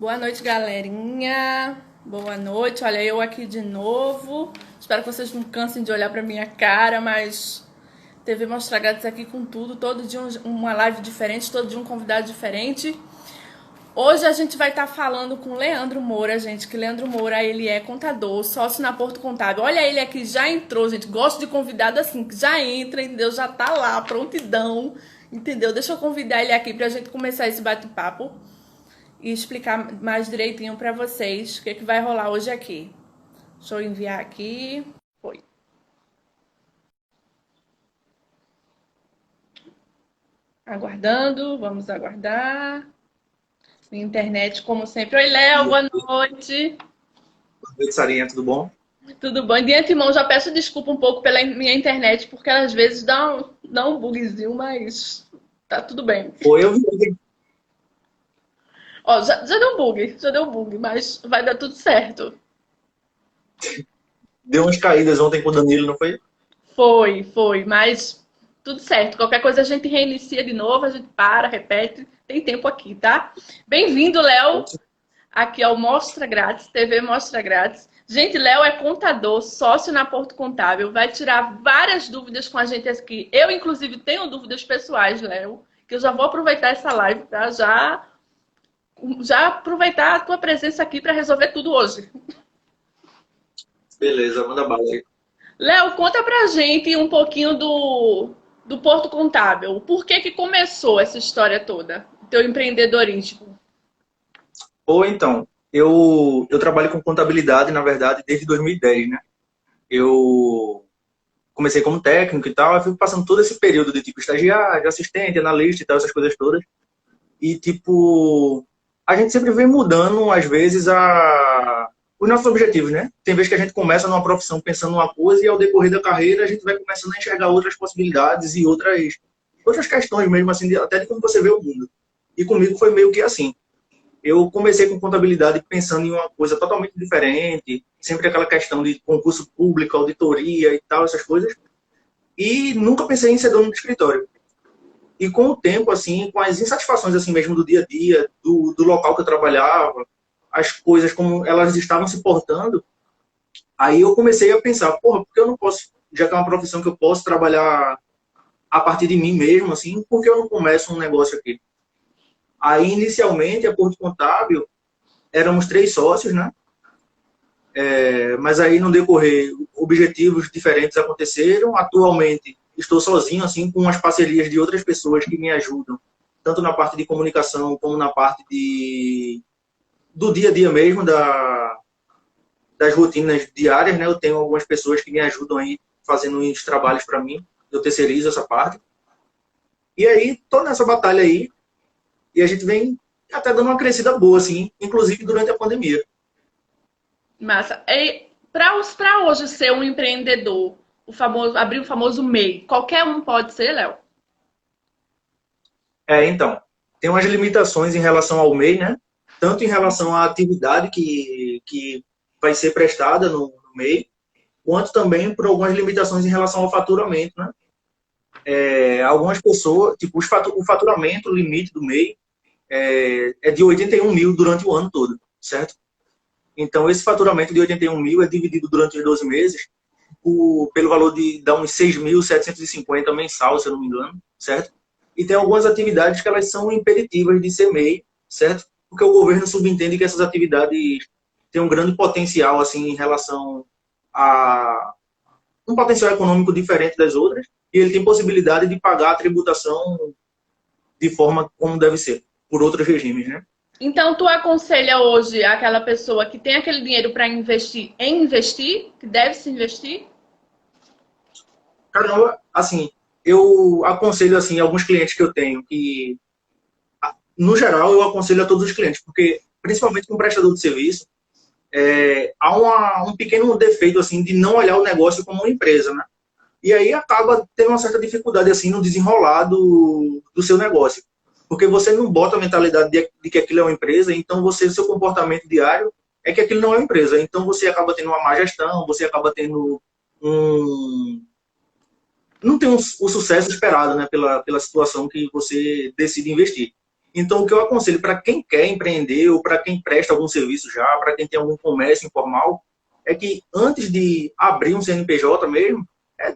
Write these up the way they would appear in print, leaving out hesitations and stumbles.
Boa noite, galerinha. Boa noite. Olha, eu aqui de novo. Espero que vocês não cansem de olhar pra minha cara, mas TV Mostra Grátis aqui com tudo. Todo dia uma live diferente, todo dia um convidado diferente. Hoje a gente vai estar falando com Leandro Moura, gente, que Leandro Moura, ele é contador, sócio na Porto Contábil. Olha ele aqui, já entrou, gente. Gosto de convidado assim, que já entra, entendeu? Já tá lá, prontidão, entendeu? Deixa eu convidar ele aqui pra gente começar esse bate-papo e explicar mais direitinho para vocês o que vai rolar hoje aqui. Deixa eu enviar aqui. Foi. Aguardando, vamos aguardar. Minha internet, como sempre. Oi, Léo, boa noite. Boa noite, Sarinha, tudo bom? Tudo bom? De antemão, já peço desculpa um pouco pela minha internet, porque às vezes dá um bugzinho, mas tá tudo bem. Foi, eu vi. Ó, já deu um bug, mas vai dar tudo certo. Deu umas caídas ontem com o Danilo, não foi? Foi, mas tudo certo. Qualquer coisa a gente reinicia de novo, a gente para, repete. Tem tempo aqui, tá? Bem-vindo, Léo, aqui ao Mostra Grátis, TV Mostra Grátis. Gente, Léo é contador, sócio na Porto Contábil, vai tirar várias dúvidas com a gente aqui. Eu, inclusive, tenho dúvidas pessoais, Léo, que eu já vou aproveitar essa live para já aproveitar a tua presença aqui para resolver tudo hoje. Beleza, manda bala aí. Léo, conta pra gente um pouquinho do Porto Contábil. Por que começou essa história toda? Teu empreendedorismo. Ou então, eu trabalho com contabilidade, na verdade, desde 2010, né? Eu comecei como técnico e tal, eu fui passando todo esse período de tipo estagiário, assistente, analista e tal, essas coisas todas. E tipo, a gente sempre vem mudando, às vezes, os nossos objetivos, né? Tem vezes que a gente começa numa profissão pensando numa coisa e ao decorrer da carreira a gente vai começando a enxergar outras possibilidades e outras questões mesmo, assim, até de como você vê o mundo. E comigo foi meio que assim. Eu comecei com contabilidade pensando em uma coisa totalmente diferente, sempre aquela questão de concurso público, auditoria e tal, essas coisas. E nunca pensei em ser dono de escritório. E com o tempo, assim, com as insatisfações assim mesmo do dia a dia, do local que eu trabalhava, as coisas como elas estavam se portando, aí eu comecei a pensar, porra, por que eu não posso, já que é uma profissão que eu posso trabalhar a partir de mim mesmo, assim, por que eu não começo um negócio aqui? Aí, inicialmente, a Porto Contábil, éramos 3 sócios, né? Mas aí, no decorrer, objetivos diferentes aconteceram. Atualmente, estou sozinho, assim, com as parcerias de outras pessoas que me ajudam, tanto na parte de comunicação, como na parte do dia a dia mesmo, das rotinas diárias, né? Eu tenho algumas pessoas que me ajudam aí, fazendo uns trabalhos para mim, eu terceirizo essa parte. E aí, tô nessa batalha aí, e a gente vem até dando uma crescida boa, assim, inclusive durante a pandemia. Massa. E para hoje ser um empreendedor, abrir o famoso MEI, qualquer um pode ser, Léo? Então, tem umas limitações em relação ao MEI, né? Tanto em relação à atividade que vai ser prestada no MEI, quanto também por algumas limitações em relação ao faturamento, né? Algumas pessoas, tipo, o faturamento o limite do MEI é de 81 mil durante o ano todo, certo? Então, esse faturamento de 81 mil é dividido durante os 12 meses pelo valor de dar uns 6.750 mensal, se eu não me engano, certo? E tem algumas atividades que elas são impeditivas de ser MEI, certo? Porque o governo subentende que essas atividades têm um grande potencial, assim, em relação a um potencial econômico diferente das outras, e ele tem possibilidade de pagar a tributação de forma como deve ser, por outros regimes, né? Então, tu aconselha hoje aquela pessoa que tem aquele dinheiro para investir em investir, que deve se investir? Caramba, assim, eu aconselho, assim, alguns clientes que eu tenho que, no geral, eu aconselho a todos os clientes, porque, principalmente com prestador de serviço, há um pequeno defeito, assim, de não olhar o negócio como uma empresa, né? E aí acaba tendo uma certa dificuldade, assim, no desenrolar do seu negócio. Porque você não bota a mentalidade de que aquilo é uma empresa, então seu comportamento diário é que aquilo não é uma empresa. Então você acaba tendo uma má gestão, você acaba tendo um... não tem o sucesso esperado, né, pela situação que você decide investir. Então, o que eu aconselho para quem quer empreender ou para quem presta algum serviço já, para quem tem algum comércio informal, é que antes de abrir um CNPJ mesmo,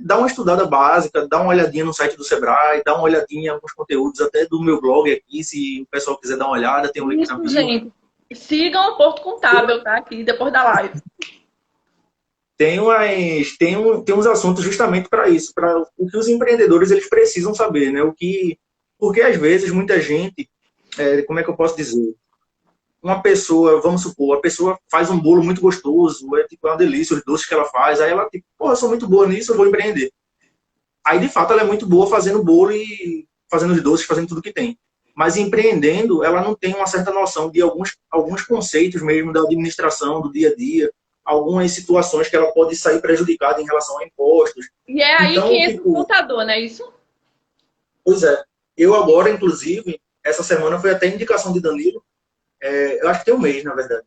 dar uma estudada básica, dar uma olhadinha no site do Sebrae, dar uma olhadinha em alguns conteúdos até do meu blog aqui, se o pessoal quiser dar uma olhada, tem um link na Isso, bio. gente. Sigam o Porto Contábil, tá? Aqui depois da live. Tem uns assuntos justamente para isso, para o que os empreendedores eles precisam saber, né? Porque às vezes muita gente, como é que eu posso dizer? Uma pessoa, vamos supor, a pessoa faz um bolo muito gostoso, é tipo uma delícia os doces que ela faz, aí ela tipo, pô, eu sou muito boa nisso, eu vou empreender. Aí de fato ela é muito boa fazendo bolo e fazendo os doces, fazendo tudo que tem. Mas empreendendo, ela não tem uma certa noção de alguns conceitos mesmo da administração, do dia a dia, algumas situações que ela pode sair prejudicada em relação a impostos. E é aí que Então, entra o tipo, contador, né? Isso? pois é, eu agora, inclusive, essa semana foi até indicação de Danilo, eu acho que tem um mês, na verdade.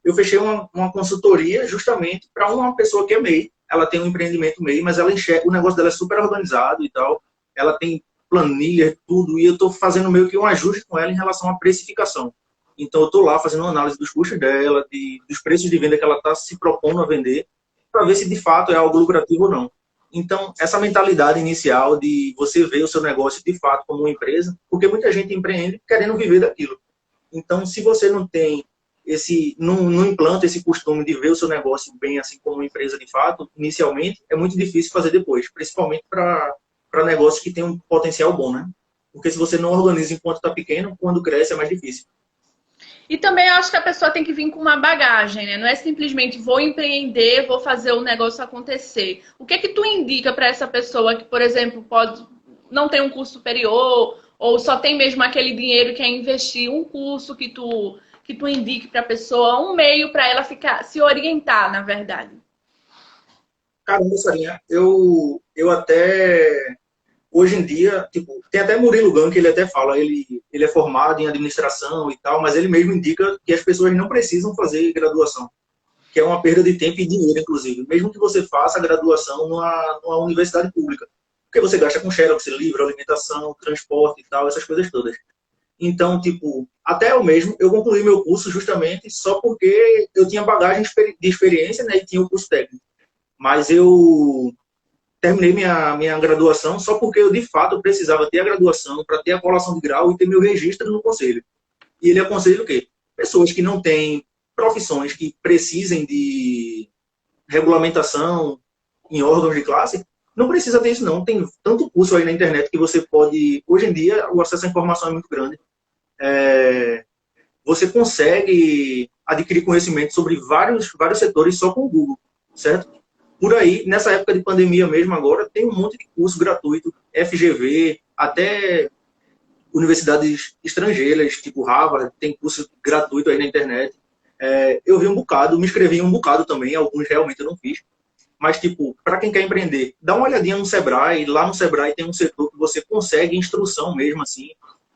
Eu fechei uma consultoria justamente para uma pessoa que é MEI. Ela tem um empreendimento MEI, mas ela enxerga, o negócio dela é super organizado e tal. Ela tem planilha, tudo, e eu estou fazendo meio que um ajuste com ela em relação à precificação. Então, eu estou lá fazendo uma análise dos custos dela, dos preços de venda que ela está se propondo a vender, para ver se de fato é algo lucrativo ou não. Então, essa mentalidade inicial de você ver o seu negócio de fato como uma empresa, porque muita gente empreende querendo viver daquilo. Então, se você não implanta esse costume de ver o seu negócio bem assim como uma empresa de fato, inicialmente, é muito difícil fazer depois, principalmente para negócios que têm um potencial bom, né? Porque se você não organiza enquanto está pequeno, quando cresce é mais difícil. E também eu acho que a pessoa tem que vir com uma bagagem, né? Não é simplesmente vou empreender, vou fazer o negócio acontecer. O que é que tu indica para essa pessoa que, por exemplo, pode não tem um curso superior ou só tem mesmo aquele dinheiro que é investir um curso que tu indique para a pessoa, um meio para ela ficar se orientar, na verdade. Caramba, Sarinha, eu até hoje em dia, tipo, tem até Murilo Gun que ele até fala, ele é formado em administração e tal, mas ele mesmo indica que as pessoas não precisam fazer graduação, que é uma perda de tempo e dinheiro, inclusive. Mesmo que você faça a graduação numa universidade pública. Porque você gasta com xerox, livro, alimentação, transporte e tal, essas coisas todas. Então, tipo, até eu mesmo, eu concluí meu curso justamente só porque eu tinha bagagem de experiência, né, e tinha o curso técnico. Mas eu terminei minha graduação só porque eu, de fato, precisava ter a graduação para ter a colação de grau e ter meu registro no conselho. E ele aconselha o quê? Pessoas que não têm profissões que precisem de regulamentação em órgãos de classe, não precisa ter isso não. Tem tanto curso aí na internet que você pode... Hoje em dia, o acesso à informação é muito grande. Você consegue adquirir conhecimento sobre vários setores só com o Google, certo? Por aí, nessa época de pandemia mesmo agora, tem um monte de curso gratuito, FGV, até universidades estrangeiras, tipo Harvard, tem curso gratuito aí na internet. Eu vi um bocado, me inscrevi em um bocado também, alguns realmente eu não fiz. Mas, tipo, para quem quer empreender, dá uma olhadinha no Sebrae. Lá no Sebrae tem um setor que você consegue instrução mesmo, assim.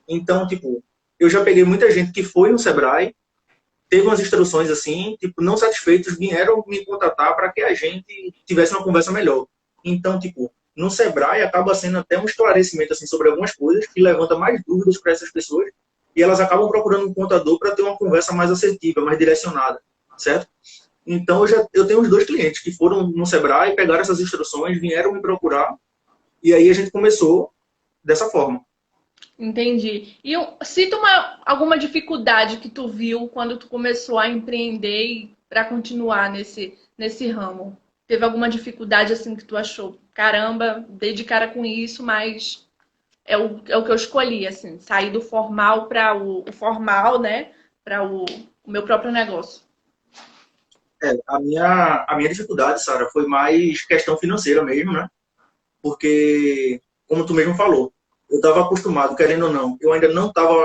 Então, tipo, eu já peguei muita gente que foi no Sebrae, teve umas instruções assim, tipo, não satisfeitos, vieram me contatar para que a gente tivesse uma conversa melhor. Então, tipo, no Sebrae acaba sendo até um esclarecimento assim sobre algumas coisas que levanta mais dúvidas para essas pessoas e elas acabam procurando um contador para ter uma conversa mais assertiva, mais direcionada, certo? Então, eu tenho uns 2 clientes que foram no Sebrae, pegaram essas instruções, vieram me procurar e aí a gente começou dessa forma. Entendi. E cita alguma dificuldade que tu viu quando tu começou a empreender e para continuar nesse ramo. Teve alguma dificuldade assim que tu achou? Caramba, dei de cara com isso, mas é o que eu escolhi, assim, sair do formal para o formal, né? Para o meu próprio negócio. A minha dificuldade, Sara, foi mais questão financeira mesmo, né? Porque, como tu mesmo falou, eu estava acostumado, querendo ou não, eu ainda não estava,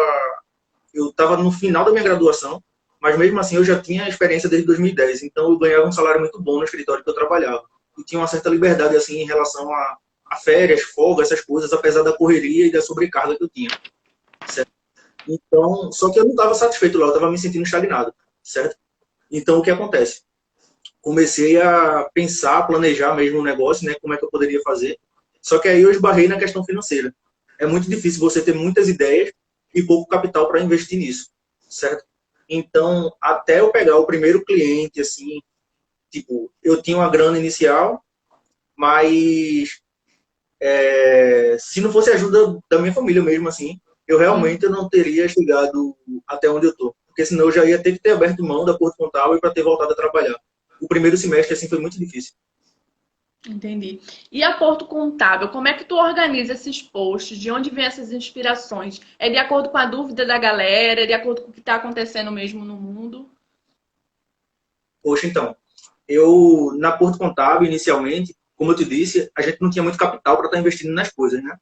eu estava no final da minha graduação, mas mesmo assim eu já tinha experiência desde 2010, então eu ganhava um salário muito bom no escritório que eu trabalhava. E tinha uma certa liberdade, assim, em relação a férias, folga, essas coisas, apesar da correria e da sobrecarga que eu tinha, certo? Então, só que eu não estava satisfeito lá, eu estava me sentindo estagnado, certo? Então, o que acontece? Comecei a pensar, planejar mesmo o negócio, né, como é que eu poderia fazer. Só que aí eu esbarrei na questão financeira. É muito difícil você ter muitas ideias e pouco capital para investir nisso, certo? Então, até eu pegar o primeiro cliente, assim, tipo, eu tinha uma grana inicial, mas se não fosse a ajuda da minha família mesmo, assim, eu realmente não teria chegado até onde eu tô. Porque senão eu já ia ter que ter aberto mão da Porto Contábil para ter voltado a trabalhar. O primeiro semestre, assim, foi muito difícil. Entendi. E a Porto Contábil, como é que tu organiza esses posts? De onde vem essas inspirações? É de acordo com a dúvida da galera? É de acordo com o que está acontecendo mesmo no mundo? Poxa, então, eu, na Porto Contábil, inicialmente, como eu te disse, a gente não tinha muito capital para estar investindo nas coisas, né?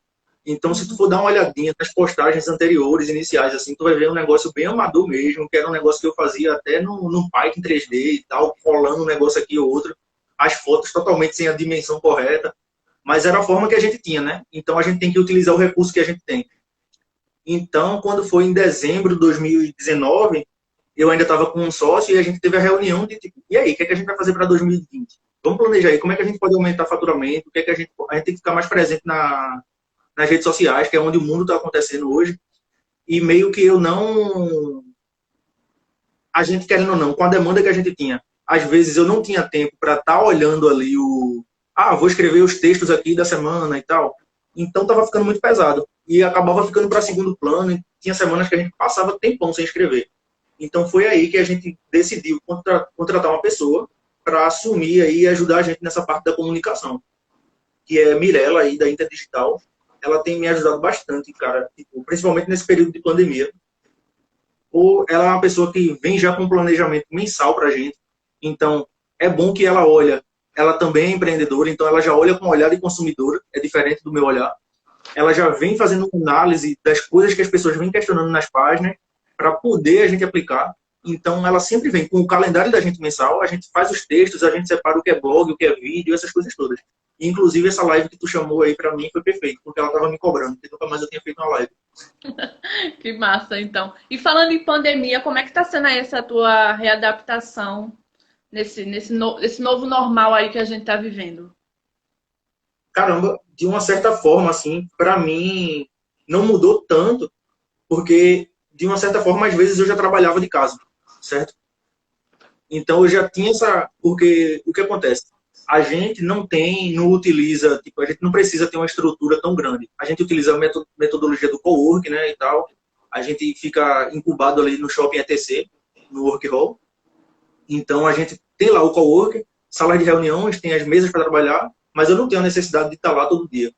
Então, se tu for dar uma olhadinha nas postagens anteriores, iniciais, assim, tu vai ver um negócio bem amador mesmo, que era um negócio que eu fazia até no Python 3D e tal, colando um negócio aqui ou outro, as fotos totalmente sem a dimensão correta, mas era a forma que a gente tinha, né? Então, a gente tem que utilizar o recurso que a gente tem. Então, quando foi em dezembro de 2019, eu ainda estava com um sócio e a gente teve a reunião de tipo, e aí, o que é que a gente vai fazer para 2020? Vamos planejar aí, como é que a gente pode aumentar o faturamento, o que é que a gente tem que ficar mais presente nas redes sociais, que é onde o mundo está acontecendo hoje, e meio que eu não, a gente querendo ou não, com a demanda que a gente tinha, às vezes eu não tinha tempo para estar olhando ali vou escrever os textos aqui da semana e tal, então estava ficando muito pesado, e acabava ficando para segundo plano, e tinha semanas que a gente passava tempão sem escrever. Então foi aí que a gente decidiu contratar uma pessoa para assumir aí e ajudar a gente nessa parte da comunicação, que é Mirella aí da Interdigital. Ela tem me ajudado bastante, cara, tipo, principalmente nesse período de pandemia. Ou ela é uma pessoa que vem já com um planejamento mensal para a gente. Então é bom que ela olha. Ela também é empreendedora, então ela já olha com um olhar de consumidora, é diferente do meu olhar. Ela já vem fazendo uma análise das coisas que as pessoas vêm questionando nas páginas para poder a gente aplicar. Então, ela sempre vem com o calendário da gente mensal, a gente faz os textos, a gente separa o que é blog, o que é vídeo, essas coisas todas. E, inclusive, essa live que tu chamou aí para mim foi perfeito, porque ela estava me cobrando, porque nunca mais eu tinha feito uma live. Que massa, então. E falando em pandemia, como é que tá sendo aí essa tua readaptação nesse novo normal aí que a gente tá vivendo? Caramba, de uma certa forma, assim, para mim, não mudou tanto, porque, de uma certa forma, às vezes eu já trabalhava de casa, certo? Então eu já tinha essa. Porque o que acontece? A gente não utiliza, tipo, a gente não precisa ter uma estrutura tão grande. A gente utiliza a metodologia do cowork, né, e tal. A gente fica incubado ali no shopping ETC, no Work Hall. Então a gente tem lá o cowork, sala de reuniões, tem as mesas para trabalhar, mas eu não tenho a necessidade de estar lá todo dia.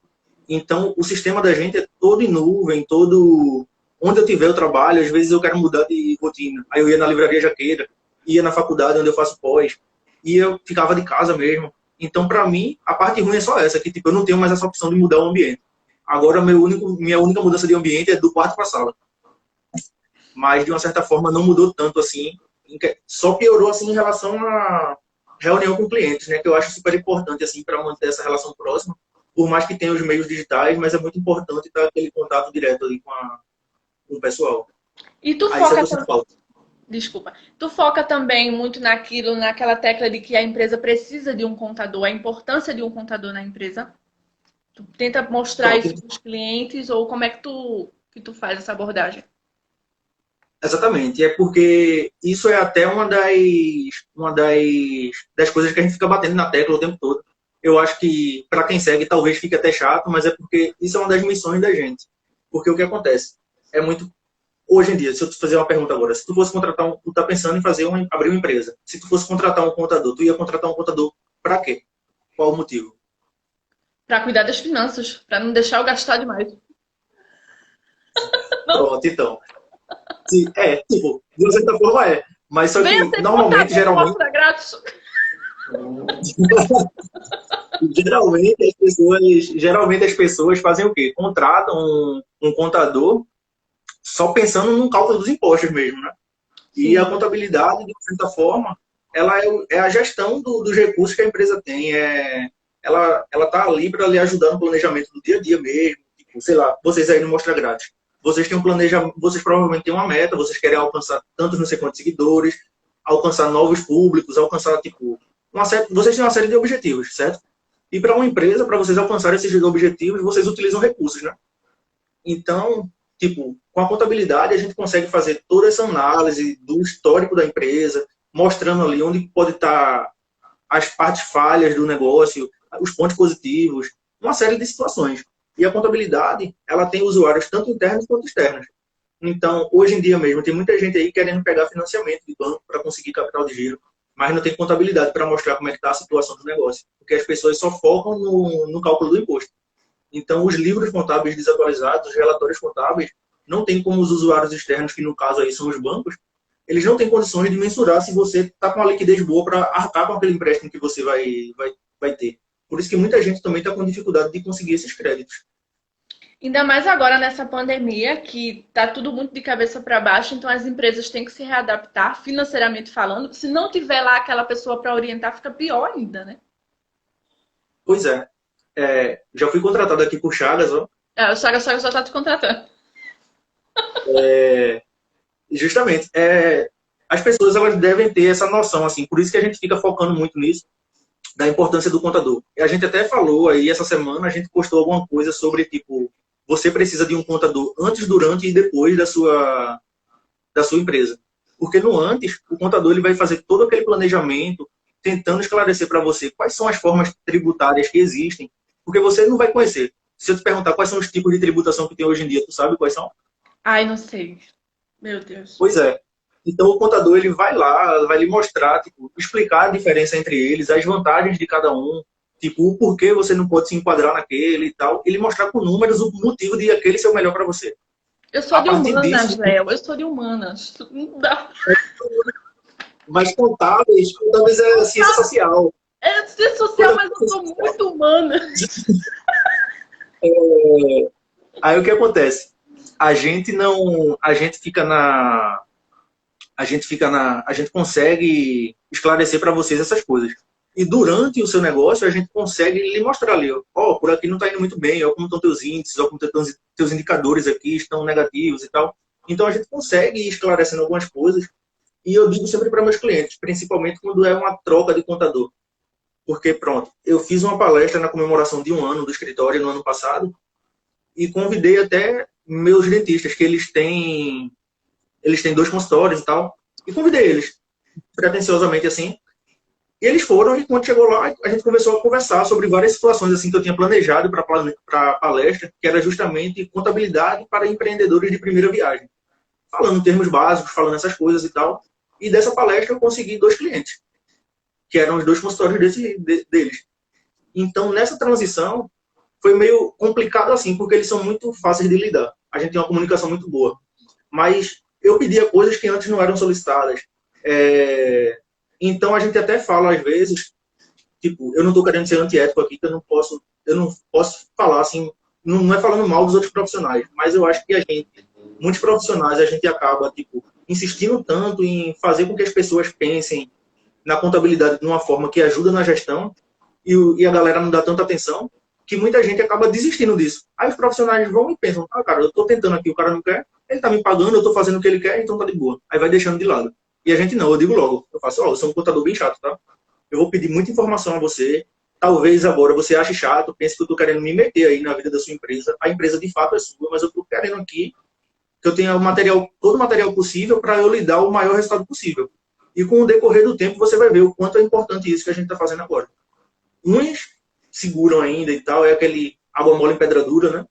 Então o sistema da gente é todo em nuvem, todo onde eu tiver o trabalho. Às vezes eu quero mudar de rotina. Aí eu ia na livraria Jaqueira, ia na faculdade onde eu faço pós, e eu ficava de casa mesmo. Então, para mim, a parte ruim é só essa, que tipo, eu não tenho mais essa opção de mudar o ambiente. Agora, minha única mudança de ambiente é do quarto para a sala. Mas, de uma certa forma, não mudou tanto assim. Só piorou assim em relação à reunião com clientes, né? Que eu acho super importante assim para manter essa relação próxima. Por mais que tenha os meios digitais, mas é muito importante ter aquele contato direto ali com o pessoal. E tu Aí isso é que foca eu sinto falta. Desculpa. Tu foca também muito naquela tecla de que a empresa precisa de um contador, a importância de um contador na empresa? Tu tenta mostrar Pronto. isso para os clientes ou como é que tu faz essa abordagem? Exatamente. É porque isso é até uma das coisas que a gente fica batendo na tecla o tempo todo. Eu acho que, para quem segue, talvez fique até chato, mas é porque isso é uma das missões da gente. Porque o que acontece? É muito. Hoje em dia, se eu te fazer uma pergunta agora, se tu fosse contratar tu tá pensando em abrir uma empresa. Se tu fosse contratar um contador, tu ia contratar um contador para quê? Qual o motivo? Para cuidar das finanças, para não deixar eu gastar demais. Não, Pronto, então. Tipo, de uma certa forma é. Mas só venha que, ser normalmente, contador, geralmente, mostra grátis. geralmente as pessoas fazem o quê? Contratam um contador só pensando no cálculo dos impostos mesmo, né? E a Sim. contabilidade, de certa forma, ela é a gestão dos recursos que a empresa tem. Ela está ali para lhe ajudar no planejamento do dia a dia mesmo. Tipo, sei lá, vocês aí no Mostra Grátis. Vocês têm um planejamento, vocês provavelmente têm uma meta, vocês querem alcançar tantos não sei quantos seguidores, alcançar novos públicos, alcançar, tipo, vocês têm uma série de objetivos, certo? E para uma empresa, para vocês alcançarem esses objetivos, vocês utilizam recursos, né? Então, Tipo, com a contabilidade a gente consegue fazer toda essa análise do histórico da empresa, mostrando ali onde pode estar as partes falhas do negócio, os pontos positivos, uma série de situações. E a contabilidade, ela tem usuários tanto internos quanto externos. Então, hoje em dia mesmo, tem muita gente aí querendo pegar financiamento de banco para conseguir capital de giro, mas não tem contabilidade para mostrar como é que está a situação do negócio, porque as pessoas só focam no cálculo do imposto. Então, os livros contábeis desatualizados, os relatórios contábeis, não tem como os usuários externos, que no caso aí são os bancos, eles não têm condições de mensurar se você está com uma liquidez boa para arcar com aquele empréstimo que você vai ter. Por isso que muita gente também está com dificuldade de conseguir esses créditos. Ainda mais agora nessa pandemia, que tá tudo muito de cabeça para baixo, então as empresas têm que se readaptar financeiramente falando. Se não tiver lá aquela pessoa para orientar, fica pior ainda, né? Pois é. Já fui contratado aqui por Chagas, ó. O Chagas só tá te contratando. Justamente. As pessoas elas devem ter essa noção, assim. Por isso que a gente fica focando muito nisso, da importância do contador. E a gente até falou aí, essa semana, a gente postou alguma coisa sobre, tipo, você precisa de um contador antes, durante e depois da sua empresa. Porque no antes, o contador ele vai fazer todo aquele planejamento, tentando esclarecer para você quais são as formas tributárias que existem, porque você não vai conhecer. Se eu te perguntar quais são os tipos de tributação que tem hoje em dia, tu sabe quais são? Ai, não sei. Meu Deus. Pois é. Então o contador ele vai lá, vai lhe mostrar, tipo, explicar a diferença entre eles, as vantagens de cada um, tipo, o porquê você não pode se enquadrar naquele e tal. Ele mostrar com números o motivo de aquele ser o melhor para você. Eu sou A de partir humanas, disso, Léo. Eu sou de humanas. Não dá. mas contábeis é ciência social. É ser social, mas eu sou muito humana. Aí o que acontece? A gente não, a gente consegue esclarecer para vocês essas coisas. E durante o seu negócio, a gente consegue lhe mostrar ali, ó, por aqui não está indo muito bem, ó, como estão teus índices, ó, como estão teus indicadores aqui, estão negativos e tal. Então, a gente consegue ir esclarecendo algumas coisas. E eu digo sempre para meus clientes, principalmente quando é uma troca de contador. Porque, pronto, eu fiz uma palestra na comemoração de um ano do escritório no ano passado e convidei até meus dentistas, que eles têm 2 consultórios e tal, e convidei eles, pretensiosamente assim. E eles foram, e quando chegou lá, a gente começou a conversar sobre várias situações assim que eu tinha planejado para a palestra, que era justamente contabilidade para empreendedores de primeira viagem. Falando em termos básicos, falando essas coisas e tal. E dessa palestra eu consegui 2 clientes, que eram os 2 consultórios deles. Então, nessa transição, foi meio complicado assim, porque eles são muito fáceis de lidar. A gente tem uma comunicação muito boa. Mas eu pedia coisas que antes não eram solicitadas. Então, a gente até fala, às vezes, tipo, eu não estou querendo ser antiético aqui, que eu não posso falar assim, não é falando mal dos outros profissionais, mas eu acho que muitos profissionais, a gente acaba, tipo, insistindo tanto em fazer com que as pessoas pensem na contabilidade de uma forma que ajuda na gestão e a galera não dá tanta atenção, que muita gente acaba desistindo disso. Aí os profissionais vão e pensam, cara, eu estou tentando aqui, o cara não quer, ele está me pagando, eu estou fazendo o que ele quer, então tá de boa. Aí vai deixando de lado. E a gente não, eu digo logo, eu faço, eu sou um contador bem chato, tá? Eu vou pedir muita informação a você, talvez agora você ache chato, pense que eu estou querendo me meter aí na vida da sua empresa, a empresa de fato é sua, mas eu estou querendo aqui que eu tenha todo o material possível para eu lhe dar o maior resultado possível. E com o decorrer do tempo você vai ver o quanto é importante isso que a gente está fazendo agora. Uns seguram ainda e tal, é aquele água mole em pedra dura, né?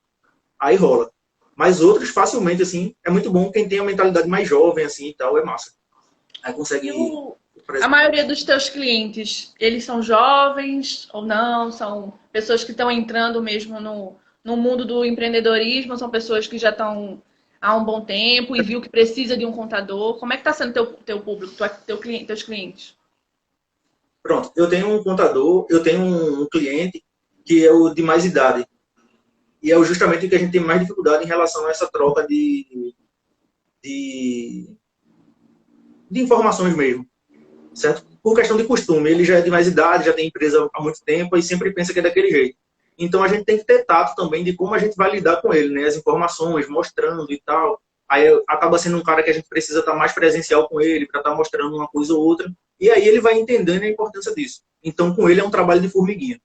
Aí rola. Mas outros, facilmente, assim, é muito bom quem tem a mentalidade mais jovem, assim, e tal, é massa. Aí consegue... A maioria dos teus clientes, eles são jovens ou não? São pessoas que estão entrando mesmo no mundo do empreendedorismo? São pessoas que já estão há um bom tempo e viu que precisa de um contador? Como é que está sendo teu público, teus clientes? Pronto, eu tenho um contador, eu tenho um cliente que é o de mais idade. E é justamente o que a gente tem mais dificuldade em relação a essa troca de, de informações mesmo, certo? Por questão de costume, ele já é de mais idade, já tem empresa há muito tempo e sempre pensa que é daquele jeito. Então a gente tem que ter tato também de como a gente vai lidar com ele, né? As informações, mostrando e tal. Aí acaba sendo um cara que a gente precisa estar mais presencial com ele, para estar mostrando uma coisa ou outra. E aí ele vai entendendo a importância disso. Então com ele é um trabalho de formiguinha.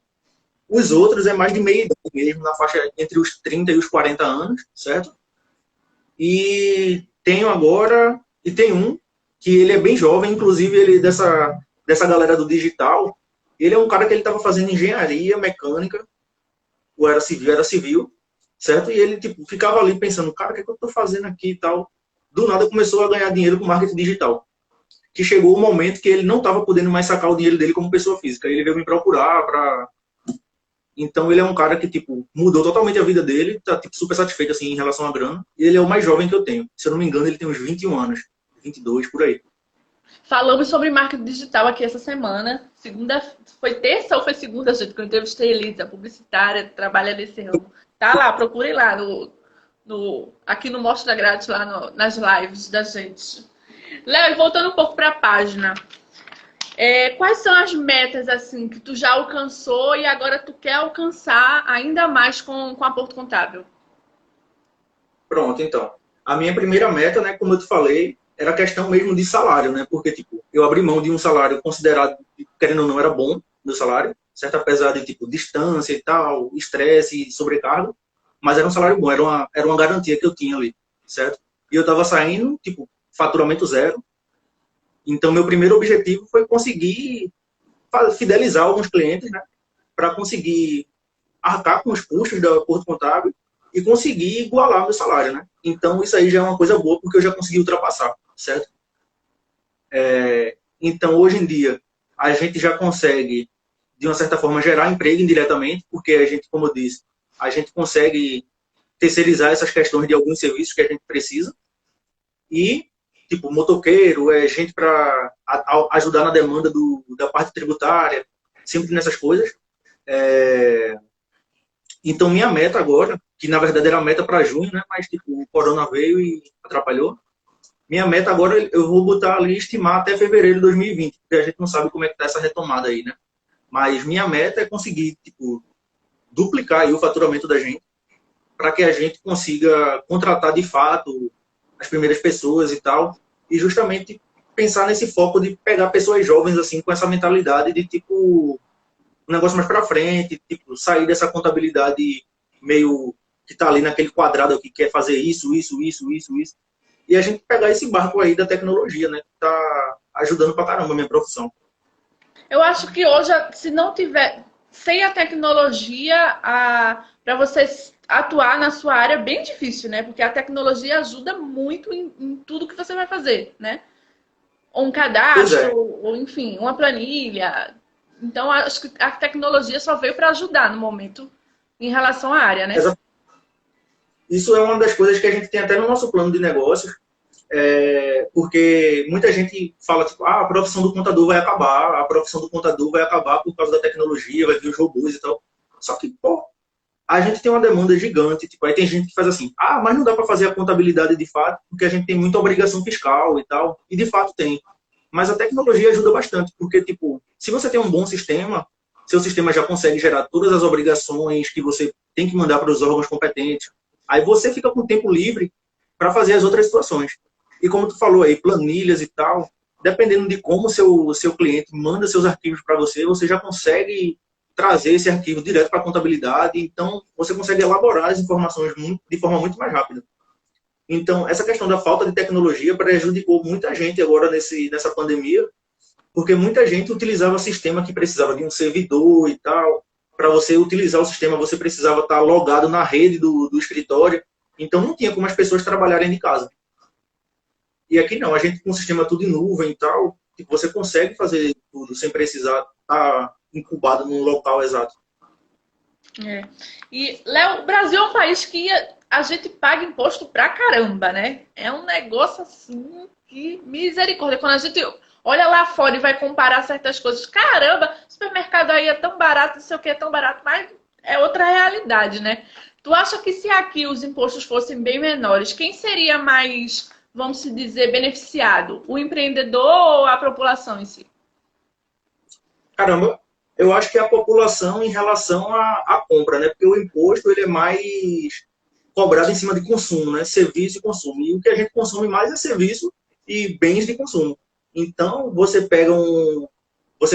Os outros é mais de meia idade mesmo, na faixa entre os 30 e os 40 anos, certo? E tenho agora, e tem um que ele é bem jovem, inclusive ele dessa galera do digital. Ele é um cara que ele estava fazendo engenharia mecânica, ou era civil, certo? E ele tipo, ficava ali pensando, cara, o que é que eu estou fazendo aqui e tal. Do nada começou a ganhar dinheiro com marketing digital. Que chegou o momento que ele não estava podendo mais sacar o dinheiro dele como pessoa física. Ele veio me procurar para. Então ele é um cara que tipo mudou totalmente a vida dele, tá tipo super satisfeito assim em relação à grana. E ele é o mais jovem que eu tenho. Se eu não me engano, ele tem uns 21 anos, 22 por aí. Falamos sobre marketing digital aqui essa semana. Segunda, foi terça ou foi segunda, gente, que eu entrevistei a Elisa, publicitária, trabalha nesse ramo. Tá lá, procurem lá aqui no Mostra Grátis, lá nas lives da gente. Léo, e voltando um pouco para a página. Quais são as metas assim que tu já alcançou e agora tu quer alcançar ainda mais com a Porto Contábil? Pronto, então. A minha primeira meta, né, como eu te falei, era a questão mesmo de salário, né? Porque tipo, eu abri mão de um salário considerado, querendo ou não, era bom, meu salário, certo? Apesar de tipo distância e tal, estresse e sobrecarga, mas era um salário bom, era uma garantia que eu tinha ali, certo? E eu estava saindo, tipo, faturamento zero. Então, meu primeiro objetivo foi conseguir fidelizar alguns clientes, né? Para conseguir arcar com os custos da Porto Contábil e conseguir igualar meu salário, né? Então, isso aí já é uma coisa boa, porque eu já consegui ultrapassar, certo? Então, hoje em dia, a gente já consegue, de uma certa forma, gerar emprego indiretamente, porque a gente, como eu disse, a gente consegue terceirizar essas questões de alguns serviços que a gente precisa e, tipo, motoqueiro, gente para ajudar na demanda da parte tributária, sempre nessas coisas. Então, minha meta agora, que na verdade era a meta para junho, né? Mas tipo, o corona veio e atrapalhou. Minha meta agora, eu vou botar ali, estimar até fevereiro de 2020, porque a gente não sabe como é que tá essa retomada aí, né? Mas minha meta é conseguir, tipo, duplicar aí o faturamento da gente, para que a gente consiga contratar de fato as primeiras pessoas e tal, e justamente pensar nesse foco de pegar pessoas jovens, assim, com essa mentalidade de, tipo, um negócio mais para frente, tipo, sair dessa contabilidade meio que tá ali naquele quadrado aqui, que quer fazer isso, isso, isso, isso, isso. E a gente pegar esse barco aí da tecnologia, né? Que tá ajudando pra caramba a minha profissão. Eu acho que hoje, se não tiver, sem a tecnologia, para você atuar na sua área é bem difícil, né? Porque a tecnologia ajuda muito em tudo que você vai fazer, né? Ou um Pois cadastro, é. ou enfim, uma planilha. Então, acho que a tecnologia só veio para ajudar no momento em relação à área, né? Isso é uma das coisas que a gente tem até no nosso plano de negócios, porque muita gente fala, tipo, a profissão do contador vai acabar, a profissão do contador vai acabar por causa da tecnologia, vai vir os robôs e tal. Só que, pô, a gente tem uma demanda gigante, tipo, aí tem gente que faz assim, mas não dá para fazer a contabilidade de fato, porque a gente tem muita obrigação fiscal e tal, e de fato tem. Mas a tecnologia ajuda bastante, porque, tipo, se você tem um bom sistema, seu sistema já consegue gerar todas as obrigações que você tem que mandar para os órgãos competentes. Aí você fica com tempo livre para fazer as outras situações. E como tu falou aí, planilhas e tal, dependendo de como o seu cliente manda seus arquivos para você, você já consegue trazer esse arquivo direto para a contabilidade, então você consegue elaborar as informações de forma muito mais rápida. Então, essa questão da falta de tecnologia prejudicou muita gente agora nessa pandemia, porque muita gente utilizava sistema que precisava de um servidor e tal. Para você utilizar o sistema, você precisava estar logado na rede do escritório. Então, não tinha como as pessoas trabalharem de casa. E aqui não, a gente com o sistema tudo em nuvem e tal, você consegue fazer tudo sem precisar estar incubado num local exato. É. E, Léo, o Brasil é um país que a gente paga imposto pra caramba, né? É um negócio assim que misericórdia. Quando a gente olha lá fora e vai comparar certas coisas, caramba, o supermercado aí é tão barato, não sei o que é tão barato, mas é outra realidade, né? Tu acha que se aqui os impostos fossem bem menores, quem seria mais, vamos se dizer, beneficiado? O empreendedor ou a população em si? Caramba, eu acho que a população em relação à compra, né? Porque o imposto ele é mais cobrado em cima de consumo, né? Serviço e consumo. E o que a gente consome mais é serviço e bens de consumo. Então, você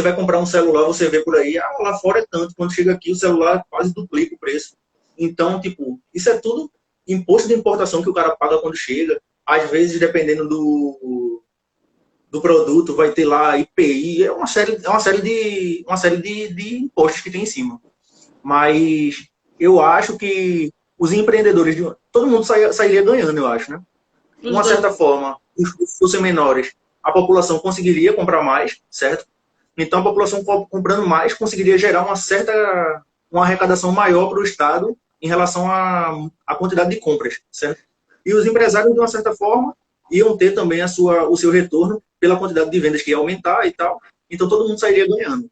vai comprar um celular, você vê por aí, lá fora é tanto, quando chega aqui o celular quase duplica o preço. Então, tipo, isso é tudo imposto de importação que o cara paga quando chega. Às vezes, dependendo do produto, vai ter lá IPI, uma série de impostos que tem em cima. Mas eu acho que os empreendedores, todo mundo sairia ganhando, eu acho, né? De uma certa forma, os custos fossem menores, a população conseguiria comprar mais, certo? Então, a população comprando mais conseguiria gerar uma arrecadação maior para o Estado em relação à quantidade de compras, certo? E os empresários, de uma certa forma, iam ter também o seu retorno pela quantidade de vendas que ia aumentar e tal. Então, todo mundo sairia ganhando.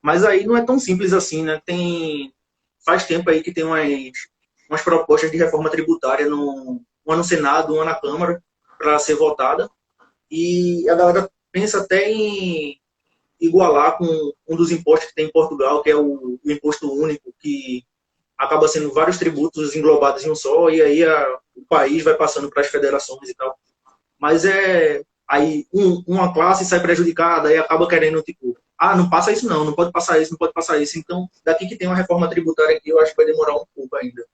Mas aí não é tão simples assim, né? Faz tempo aí que tem umas propostas de reforma tributária, uma no Senado, uma na Câmara, para ser votada. E a galera pensa até em igualar com um dos impostos que tem em Portugal, que é o imposto único, que acaba sendo vários tributos englobados em um só, e aí o país vai passando para as federações e tal. Mas aí uma classe sai prejudicada e acaba querendo, tipo, não passa isso não pode passar isso, não pode passar isso. Então, daqui que tem uma reforma tributária aqui, eu acho que vai demorar um pouco ainda.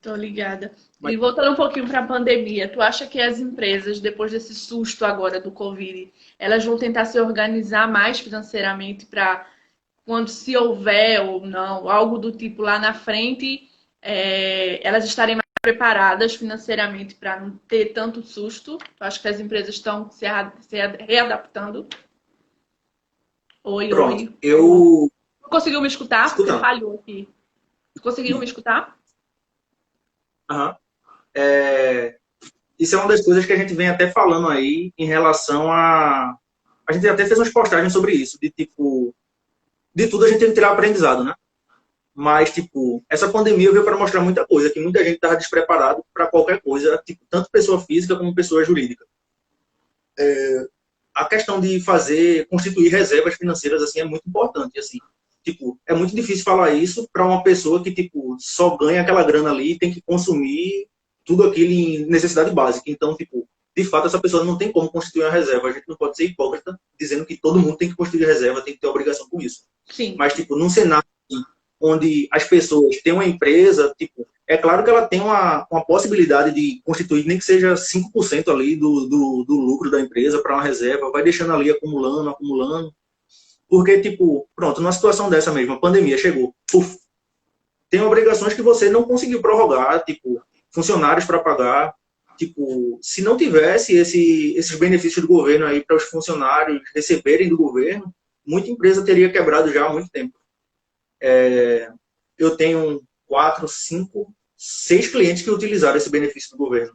Tô ligada. E voltando um pouquinho para a pandemia, tu acha que as empresas, depois desse susto agora do Covid, elas vão tentar se organizar mais financeiramente para quando se houver ou não, algo do tipo lá na frente, elas estarem mais preparadas financeiramente para não ter tanto susto? Tu acha que as empresas estão se readaptando? Oi, Pronto, oi. eu... Conseguiu me escutar? Porque Escutando. falhou aqui. Conseguiu me escutar? Uhum. Isso é uma das coisas que a gente vem até falando aí em relação a... A gente até fez umas postagens sobre isso, de tipo... De tudo a gente tem que tirar aprendizado, né? Mas, tipo, essa pandemia veio para mostrar muita coisa, que muita gente estava despreparado para qualquer coisa, tipo, tanto pessoa física como pessoa jurídica. A questão de constituir reservas financeiras, assim, é muito importante, assim. Tipo, é muito difícil falar isso para uma pessoa que, tipo, só ganha aquela grana ali e tem que consumir tudo aquilo em necessidade básica. Então, tipo, de fato, essa pessoa não tem como constituir uma reserva. A gente não pode ser hipócrita dizendo que todo mundo tem que constituir reserva, tem que ter obrigação com isso. Sim. Mas, tipo, num cenário onde as pessoas têm uma empresa, tipo, é claro que ela tem uma possibilidade de constituir, nem que seja 5% ali do lucro da empresa para uma reserva, vai deixando ali acumulando, acumulando. Porque, tipo, pronto, numa situação dessa mesmo, a pandemia chegou, puf, tem obrigações que você não conseguiu prorrogar, tipo, funcionários para pagar. Tipo, se não tivesse esses benefícios do governo aí para os funcionários receberem do governo, muita empresa teria quebrado já há muito tempo. Eu tenho 4, 5, 6 clientes que utilizaram esse benefício do governo.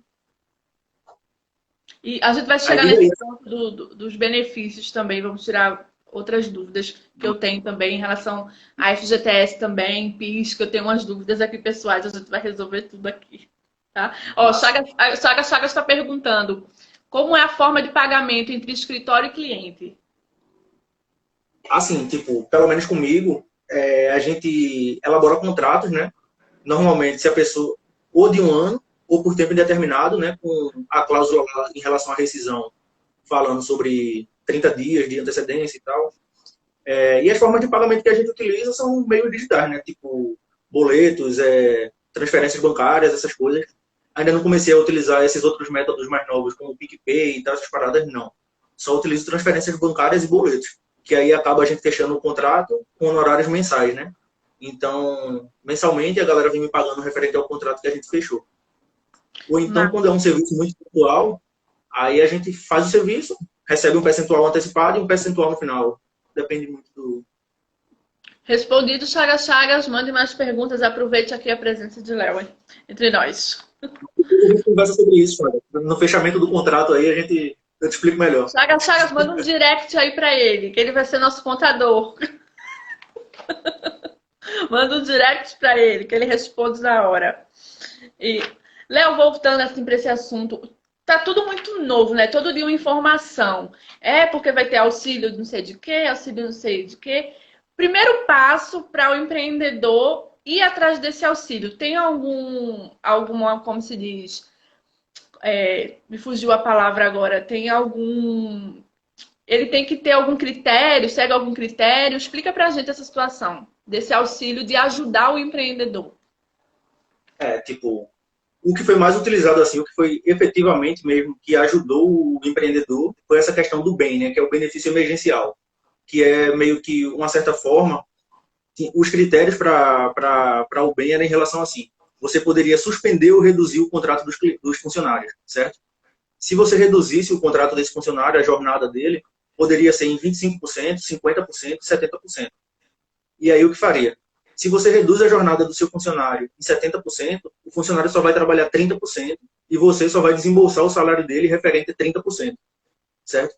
E a gente vai chegar nesse ponto dos benefícios também, vamos tirar outras dúvidas que eu tenho também em relação à FGTS também, PIS, que eu tenho umas dúvidas aqui pessoais, a gente vai resolver tudo aqui. Tá? Ó, Chagas está perguntando, como é a forma de pagamento entre escritório e cliente? Assim, tipo, pelo menos comigo, a gente elabora contratos, né? Normalmente, se a pessoa, ou de um ano, ou por tempo indeterminado, né? Com a cláusula em relação à rescisão, falando sobre 30 dias de antecedência e tal. E as formas de pagamento que a gente utiliza são meio digitais, né? Tipo, boletos, transferências bancárias, essas coisas. Ainda não comecei a utilizar esses outros métodos mais novos, como o PicPay e tal, essas paradas, não. Só utilizo transferências bancárias e boletos, que aí acaba a gente fechando o contrato com honorários mensais, né? Então, mensalmente, a galera vem me pagando referente ao contrato que a gente fechou. Ou então, quando é um serviço muito pontual, aí a gente faz o serviço, recebe um percentual antecipado e um percentual no final. Depende muito do... Respondido, Chagas. Mande mais perguntas. Aproveite aqui a presença de Léo entre nós. A gente conversa sobre isso, cara. No fechamento do contrato aí, eu te explico melhor. Chagas, manda um direct aí pra ele, que ele vai ser nosso contador. Manda um direct pra ele, que ele responde na hora. E, Léo, voltando assim para esse assunto, tá tudo muito novo, né? Todo dia uma informação. Porque vai ter auxílio de não sei de quê, auxílio não sei de quê. Primeiro passo para o empreendedor ir atrás desse auxílio. Tem alguma, como se diz, me fugiu a palavra agora, tem algum... Ele tem que ter algum critério, segue algum critério? Explica pra gente essa situação desse auxílio de ajudar o empreendedor. Tipo, o que foi mais utilizado, assim, o que foi efetivamente mesmo, que ajudou o empreendedor, foi essa questão do bem, né, que é o benefício emergencial, que é meio que, uma certa forma, os critérios para o bem eram em relação assim, você poderia suspender ou reduzir o contrato dos funcionários, certo? Se você reduzisse o contrato desse funcionário, a jornada dele, poderia ser em 25%, 50%, 70%. E aí o que faria? Se você reduz a jornada do seu funcionário em 70%, o funcionário só vai trabalhar 30% e você só vai desembolsar o salário dele referente a 30%, certo?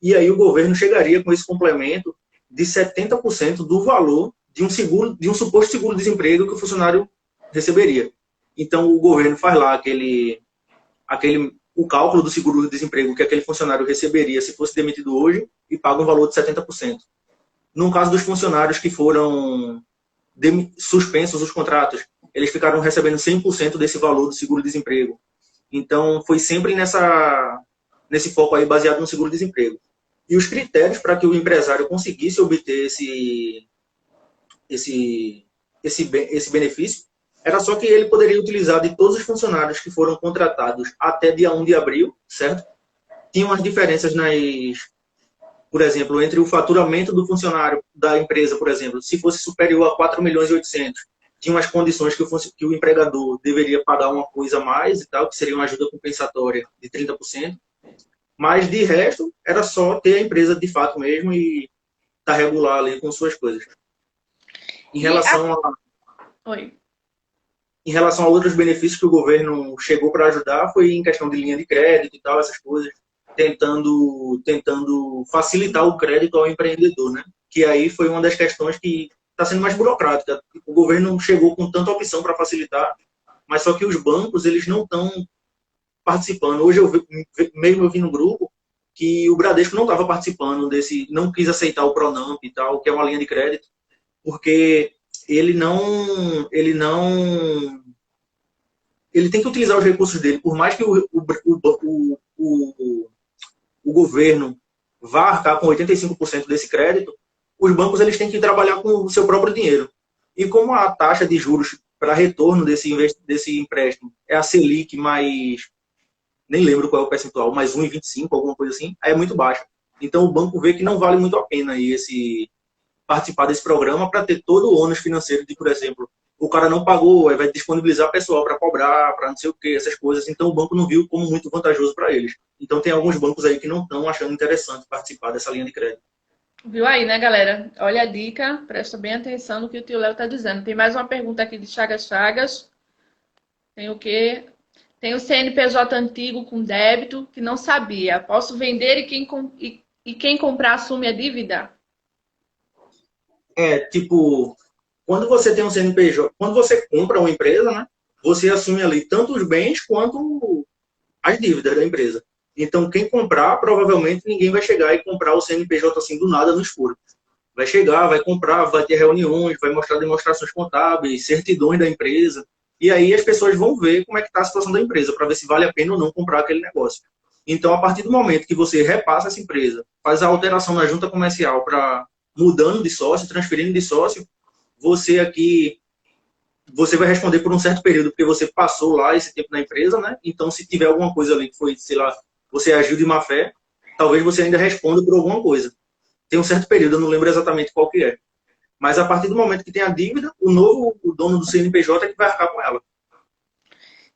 E aí o governo chegaria com esse complemento de 70% do valor de um seguro, de um suposto seguro-desemprego que o funcionário receberia. Então o governo faz lá o cálculo do seguro-desemprego que aquele funcionário receberia se fosse demitido hoje e paga um valor de 70%. No caso dos funcionários que foram suspensos os contratos, eles ficaram recebendo 100% desse valor do seguro-desemprego. Então, foi sempre nesse foco aí baseado no seguro-desemprego. E os critérios para que o empresário conseguisse obter esse benefício era só que ele poderia utilizar de todos os funcionários que foram contratados até dia 1 de abril, certo? Tinham as diferenças por exemplo, entre o faturamento do funcionário da empresa, por exemplo, se fosse superior a 4 milhões e 800, tinham as condições que o empregador deveria pagar uma coisa a mais e tal, que seria uma ajuda compensatória de 30%. Mas, de resto, era só ter a empresa de fato mesmo e estar regular ali com suas coisas. Em relação a... Oi. Em relação a outros benefícios que o governo chegou para ajudar, foi em questão de linha de crédito e tal, essas coisas, tentando facilitar o crédito ao empreendedor, né? Que aí foi uma das questões que está sendo mais burocrática. O governo chegou com tanta opção para facilitar, mas só que os bancos, eles não estão participando. Hoje, mesmo eu vi no grupo, que o Bradesco não estava participando não quis aceitar o Pronamp e tal, que é uma linha de crédito, porque ele tem que utilizar os recursos dele, por mais que o governo vá arcar com 85% desse crédito, os bancos eles têm que trabalhar com o seu próprio dinheiro. E como a taxa de juros para retorno desse empréstimo é a Selic mais, nem lembro qual é o percentual, mais 1,25, alguma coisa assim, aí é muito baixa. Então o banco vê que não vale muito a pena aí participar desse programa para ter todo o ônus financeiro de, por exemplo, o cara não pagou, aí vai disponibilizar pessoal para cobrar, para não sei o que, essas coisas. Então o banco não viu como muito vantajoso para eles. Então tem alguns bancos aí que não estão achando interessante participar dessa linha de crédito. Viu aí, né, galera? Olha a dica, presta bem atenção no que o tio Léo tá dizendo. Tem mais uma pergunta aqui de Chagas Chagas. Tem o quê? Tem o CNPJ antigo com débito que não sabia. Posso vender e quem comprar assume a dívida? Tipo, quando você tem um CNPJ, quando você compra uma empresa, né, você assume ali tanto os bens quanto as dívidas da empresa. Então, quem comprar, provavelmente ninguém vai chegar e comprar o CNPJ assim do nada no escuro. Vai chegar, vai comprar, vai ter reuniões, vai mostrar demonstrações contábeis, certidões da empresa. E aí as pessoas vão ver como é que está a situação da empresa, para ver se vale a pena ou não comprar aquele negócio. Então, a partir do momento que você repassa essa empresa, faz a alteração na junta comercial para mudando de sócio, transferindo de sócio, você vai responder por um certo período, porque você passou lá esse tempo na empresa, né? Então, se tiver alguma coisa ali que foi, sei lá, você agiu de má fé, talvez você ainda responda por alguma coisa. Tem um certo período, eu não lembro exatamente qual que é. Mas a partir do momento que tem a dívida, o dono do CNPJ é que vai arcar com ela.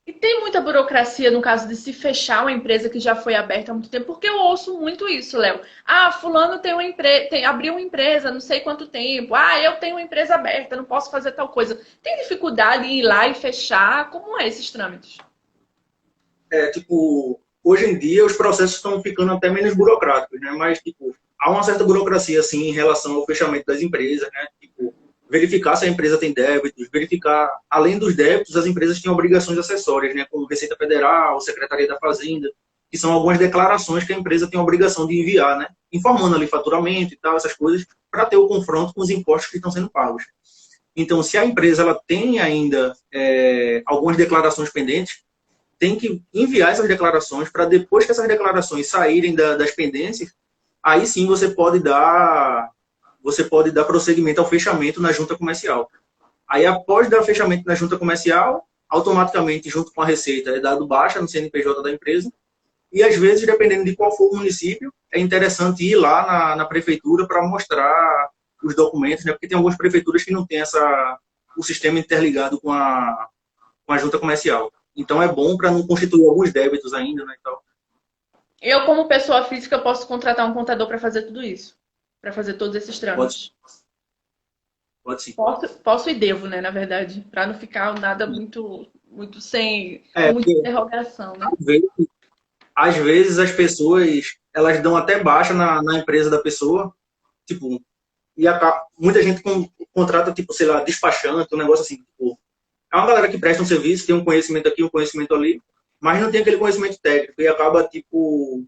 E tem muita burocracia no caso de se fechar uma empresa que já foi aberta há muito tempo, porque eu ouço muito isso, Léo. Ah, fulano tem uma empresa, abriu uma empresa, não sei quanto tempo. Ah, eu tenho uma empresa aberta, não posso fazer tal coisa. Tem dificuldade em ir lá e fechar? Como é esses trâmites? Tipo, hoje em dia os processos estão ficando até menos burocráticos, né? Mas, tipo, há uma certa burocracia, assim, em relação ao fechamento das empresas, né? Tipo, verificar se a empresa tem débitos, verificar, além dos débitos, as empresas têm obrigações acessórias, né? Como Receita Federal, Secretaria da Fazenda, que são algumas declarações que a empresa tem a obrigação de enviar, né? Informando ali faturamento e tal, essas coisas, para ter o confronto com os impostos que estão sendo pagos. Então, se a empresa ela tem ainda algumas declarações pendentes, tem que enviar essas declarações para depois que essas declarações saírem das pendências, aí sim você pode dar prosseguimento ao fechamento na junta comercial. Aí após dar fechamento na junta comercial, automaticamente, junto com a receita, é dado baixa no CNPJ da empresa. E, às vezes, dependendo de qual for o município, é interessante ir lá na prefeitura para mostrar os documentos, né? Porque tem algumas prefeituras que não têm o sistema interligado com a junta comercial. Então, é bom para não constituir alguns débitos ainda, né? Então, Eu, como pessoa física, posso contratar um contador para fazer tudo isso, para fazer todos esses pode, trâmites. pode sim. Posso e devo, né, na verdade, para não ficar nada muito sem, com É, muita porque interrogação, né? às vezes as pessoas, elas dão até baixa na empresa da pessoa, tipo, muita gente contrata, tipo, sei lá, despachante, um negócio assim, tipo, é uma galera que presta um serviço, tem um conhecimento aqui, um conhecimento ali, mas não tem aquele conhecimento técnico e acaba, tipo,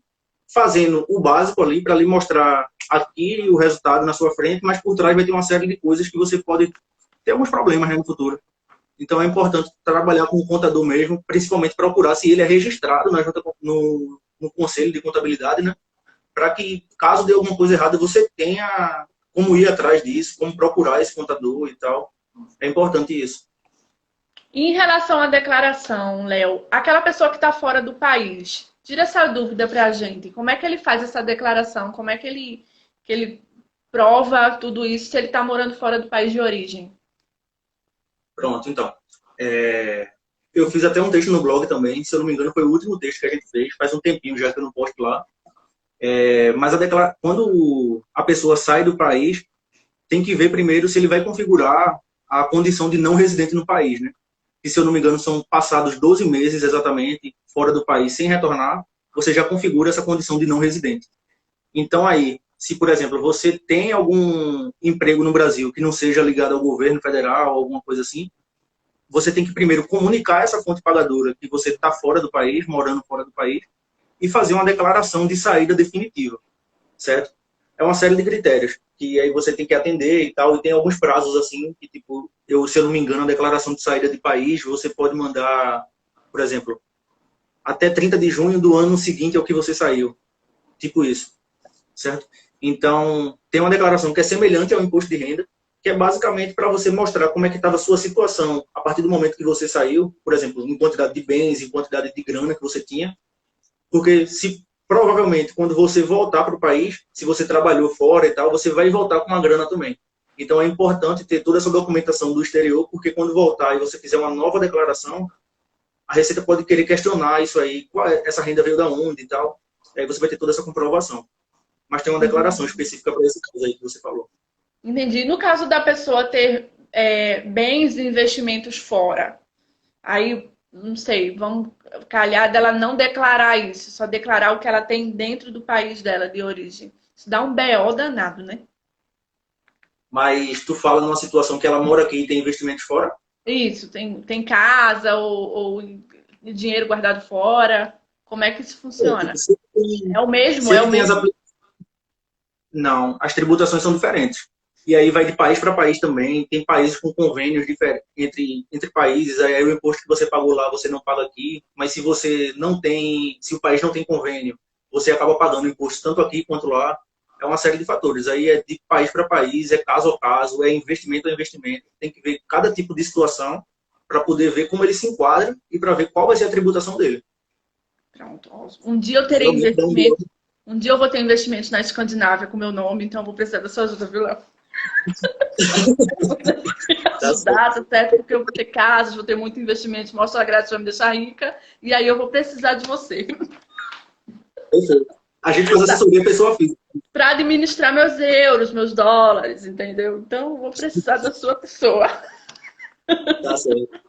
fazendo o básico ali para lhe mostrar aqui o resultado na sua frente, mas por trás vai ter uma série de coisas que você pode ter alguns problemas, né, no futuro. Então é importante trabalhar com o contador mesmo, principalmente procurar se ele é registrado no Conselho de Contabilidade, né, para que, caso dê alguma coisa errada, você tenha como ir atrás disso, como procurar esse contador e tal. É importante isso. E em relação à declaração, Léo, aquela pessoa que está fora do país, tira essa dúvida para a gente. Como é que ele faz essa declaração? Como é que ele prova tudo isso se ele está morando fora do país de origem? Pronto, então. Eu fiz até um texto no blog também, se eu não me engano, foi o último texto que a gente fez, faz um tempinho já que eu não posto lá. Mas quando a pessoa sai do país, tem que ver primeiro se ele vai configurar a condição de não residente no país, né? Que, se eu não me engano, são passados 12 meses exatamente fora do país sem retornar, você já configura essa condição de não residente. Então, aí, se, por exemplo, você tem algum emprego no Brasil que não seja ligado ao governo federal, alguma coisa assim, você tem que primeiro comunicar essa fonte pagadora que você está fora do país, morando fora do país, e fazer uma declaração de saída definitiva, certo? É uma série de critérios que aí você tem que atender e tal, e tem alguns prazos assim, que tipo, se eu não me engano, a declaração de saída de país, você pode mandar, por exemplo, até 30 de junho do ano seguinte ao que você saiu, tipo isso, certo? Então, tem uma declaração que é semelhante ao imposto de renda, que é basicamente para você mostrar como é que estava a sua situação a partir do momento que você saiu, por exemplo, em quantidade de bens, em quantidade de grana que você tinha, porque se provavelmente quando você voltar para o país, se você trabalhou fora e tal, você vai voltar com uma grana também. Então é importante ter toda essa documentação do exterior, porque quando voltar e você fizer uma nova declaração, a Receita pode querer questionar isso aí, essa renda veio da onde e tal. Aí você vai ter toda essa comprovação. Mas tem uma declaração específica para esse caso aí que você falou. Entendi. No caso da pessoa ter bens e investimentos fora, aí, não sei, vamos calhar dela não declarar isso, só declarar o que ela tem dentro do país dela de origem. Isso dá um BO danado, né? Mas tu fala numa situação que ela mora aqui e tem investimentos fora? Isso, tem casa ou dinheiro guardado fora. Como é que isso funciona? Tipo, É o mesmo? se É o ele tem mesmo? Não, as tributações são diferentes. E aí vai de país para país também. Tem países com convênios diferentes entre países. Aí o imposto que você pagou lá, você não paga aqui. Mas se você não tem, se o país não tem convênio, você acaba pagando imposto tanto aqui quanto lá. É uma série de fatores. Aí é de país para país, é caso a caso, é investimento a investimento. Tem que ver cada tipo de situação para poder ver como ele se enquadra e para ver qual vai ser a tributação dele. Pronto. Um dia eu terei Geralmente dá um investimento. Um dia eu vou ter investimentos na Escandinávia com meu nome, então eu vou precisar da sua ajuda, viu, Léo? Ajudar, tá certo? Porque eu vou ter casas, vou ter muito investimento, mostra grátis vai me deixar rica, e aí eu vou precisar de você. Perfeito. A gente faz assessoria pessoa física. Para administrar meus euros, meus dólares, entendeu? Então eu vou precisar da sua pessoa. Tá certo.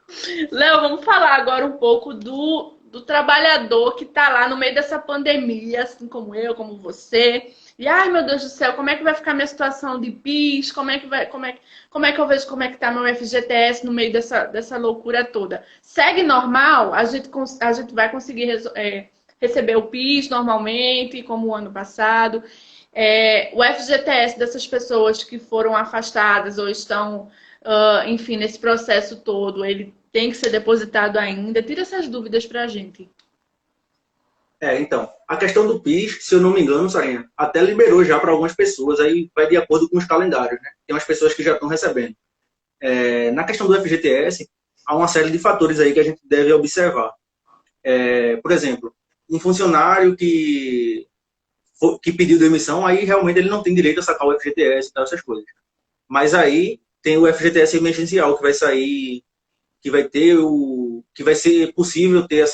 Léo, vamos falar agora um pouco do trabalhador que está lá no meio dessa pandemia, assim como eu, como você. E ai, meu Deus do céu, como é que vai ficar minha situação de PIS? Como é que eu vejo como é que tá meu FGTS no meio dessa loucura toda? Segue normal? A gente vai conseguir receber o PIS normalmente, como o ano passado. O FGTS dessas pessoas que foram afastadas ou estão, enfim, nesse processo todo, ele tem que ser depositado ainda? Tira essas dúvidas pra gente. Então, a questão do PIS, se eu não me engano, Sarinha, até liberou já para algumas pessoas, aí vai de acordo com os calendários, né? Tem umas pessoas que já estão recebendo. Na questão do FGTS, há uma série de fatores aí que a gente deve observar. Por exemplo, um funcionário que pediu demissão, aí realmente ele não tem direito a sacar o FGTS e tal, essas coisas. Mas aí tem o FGTS emergencial que vai sair, que vai ser possível ter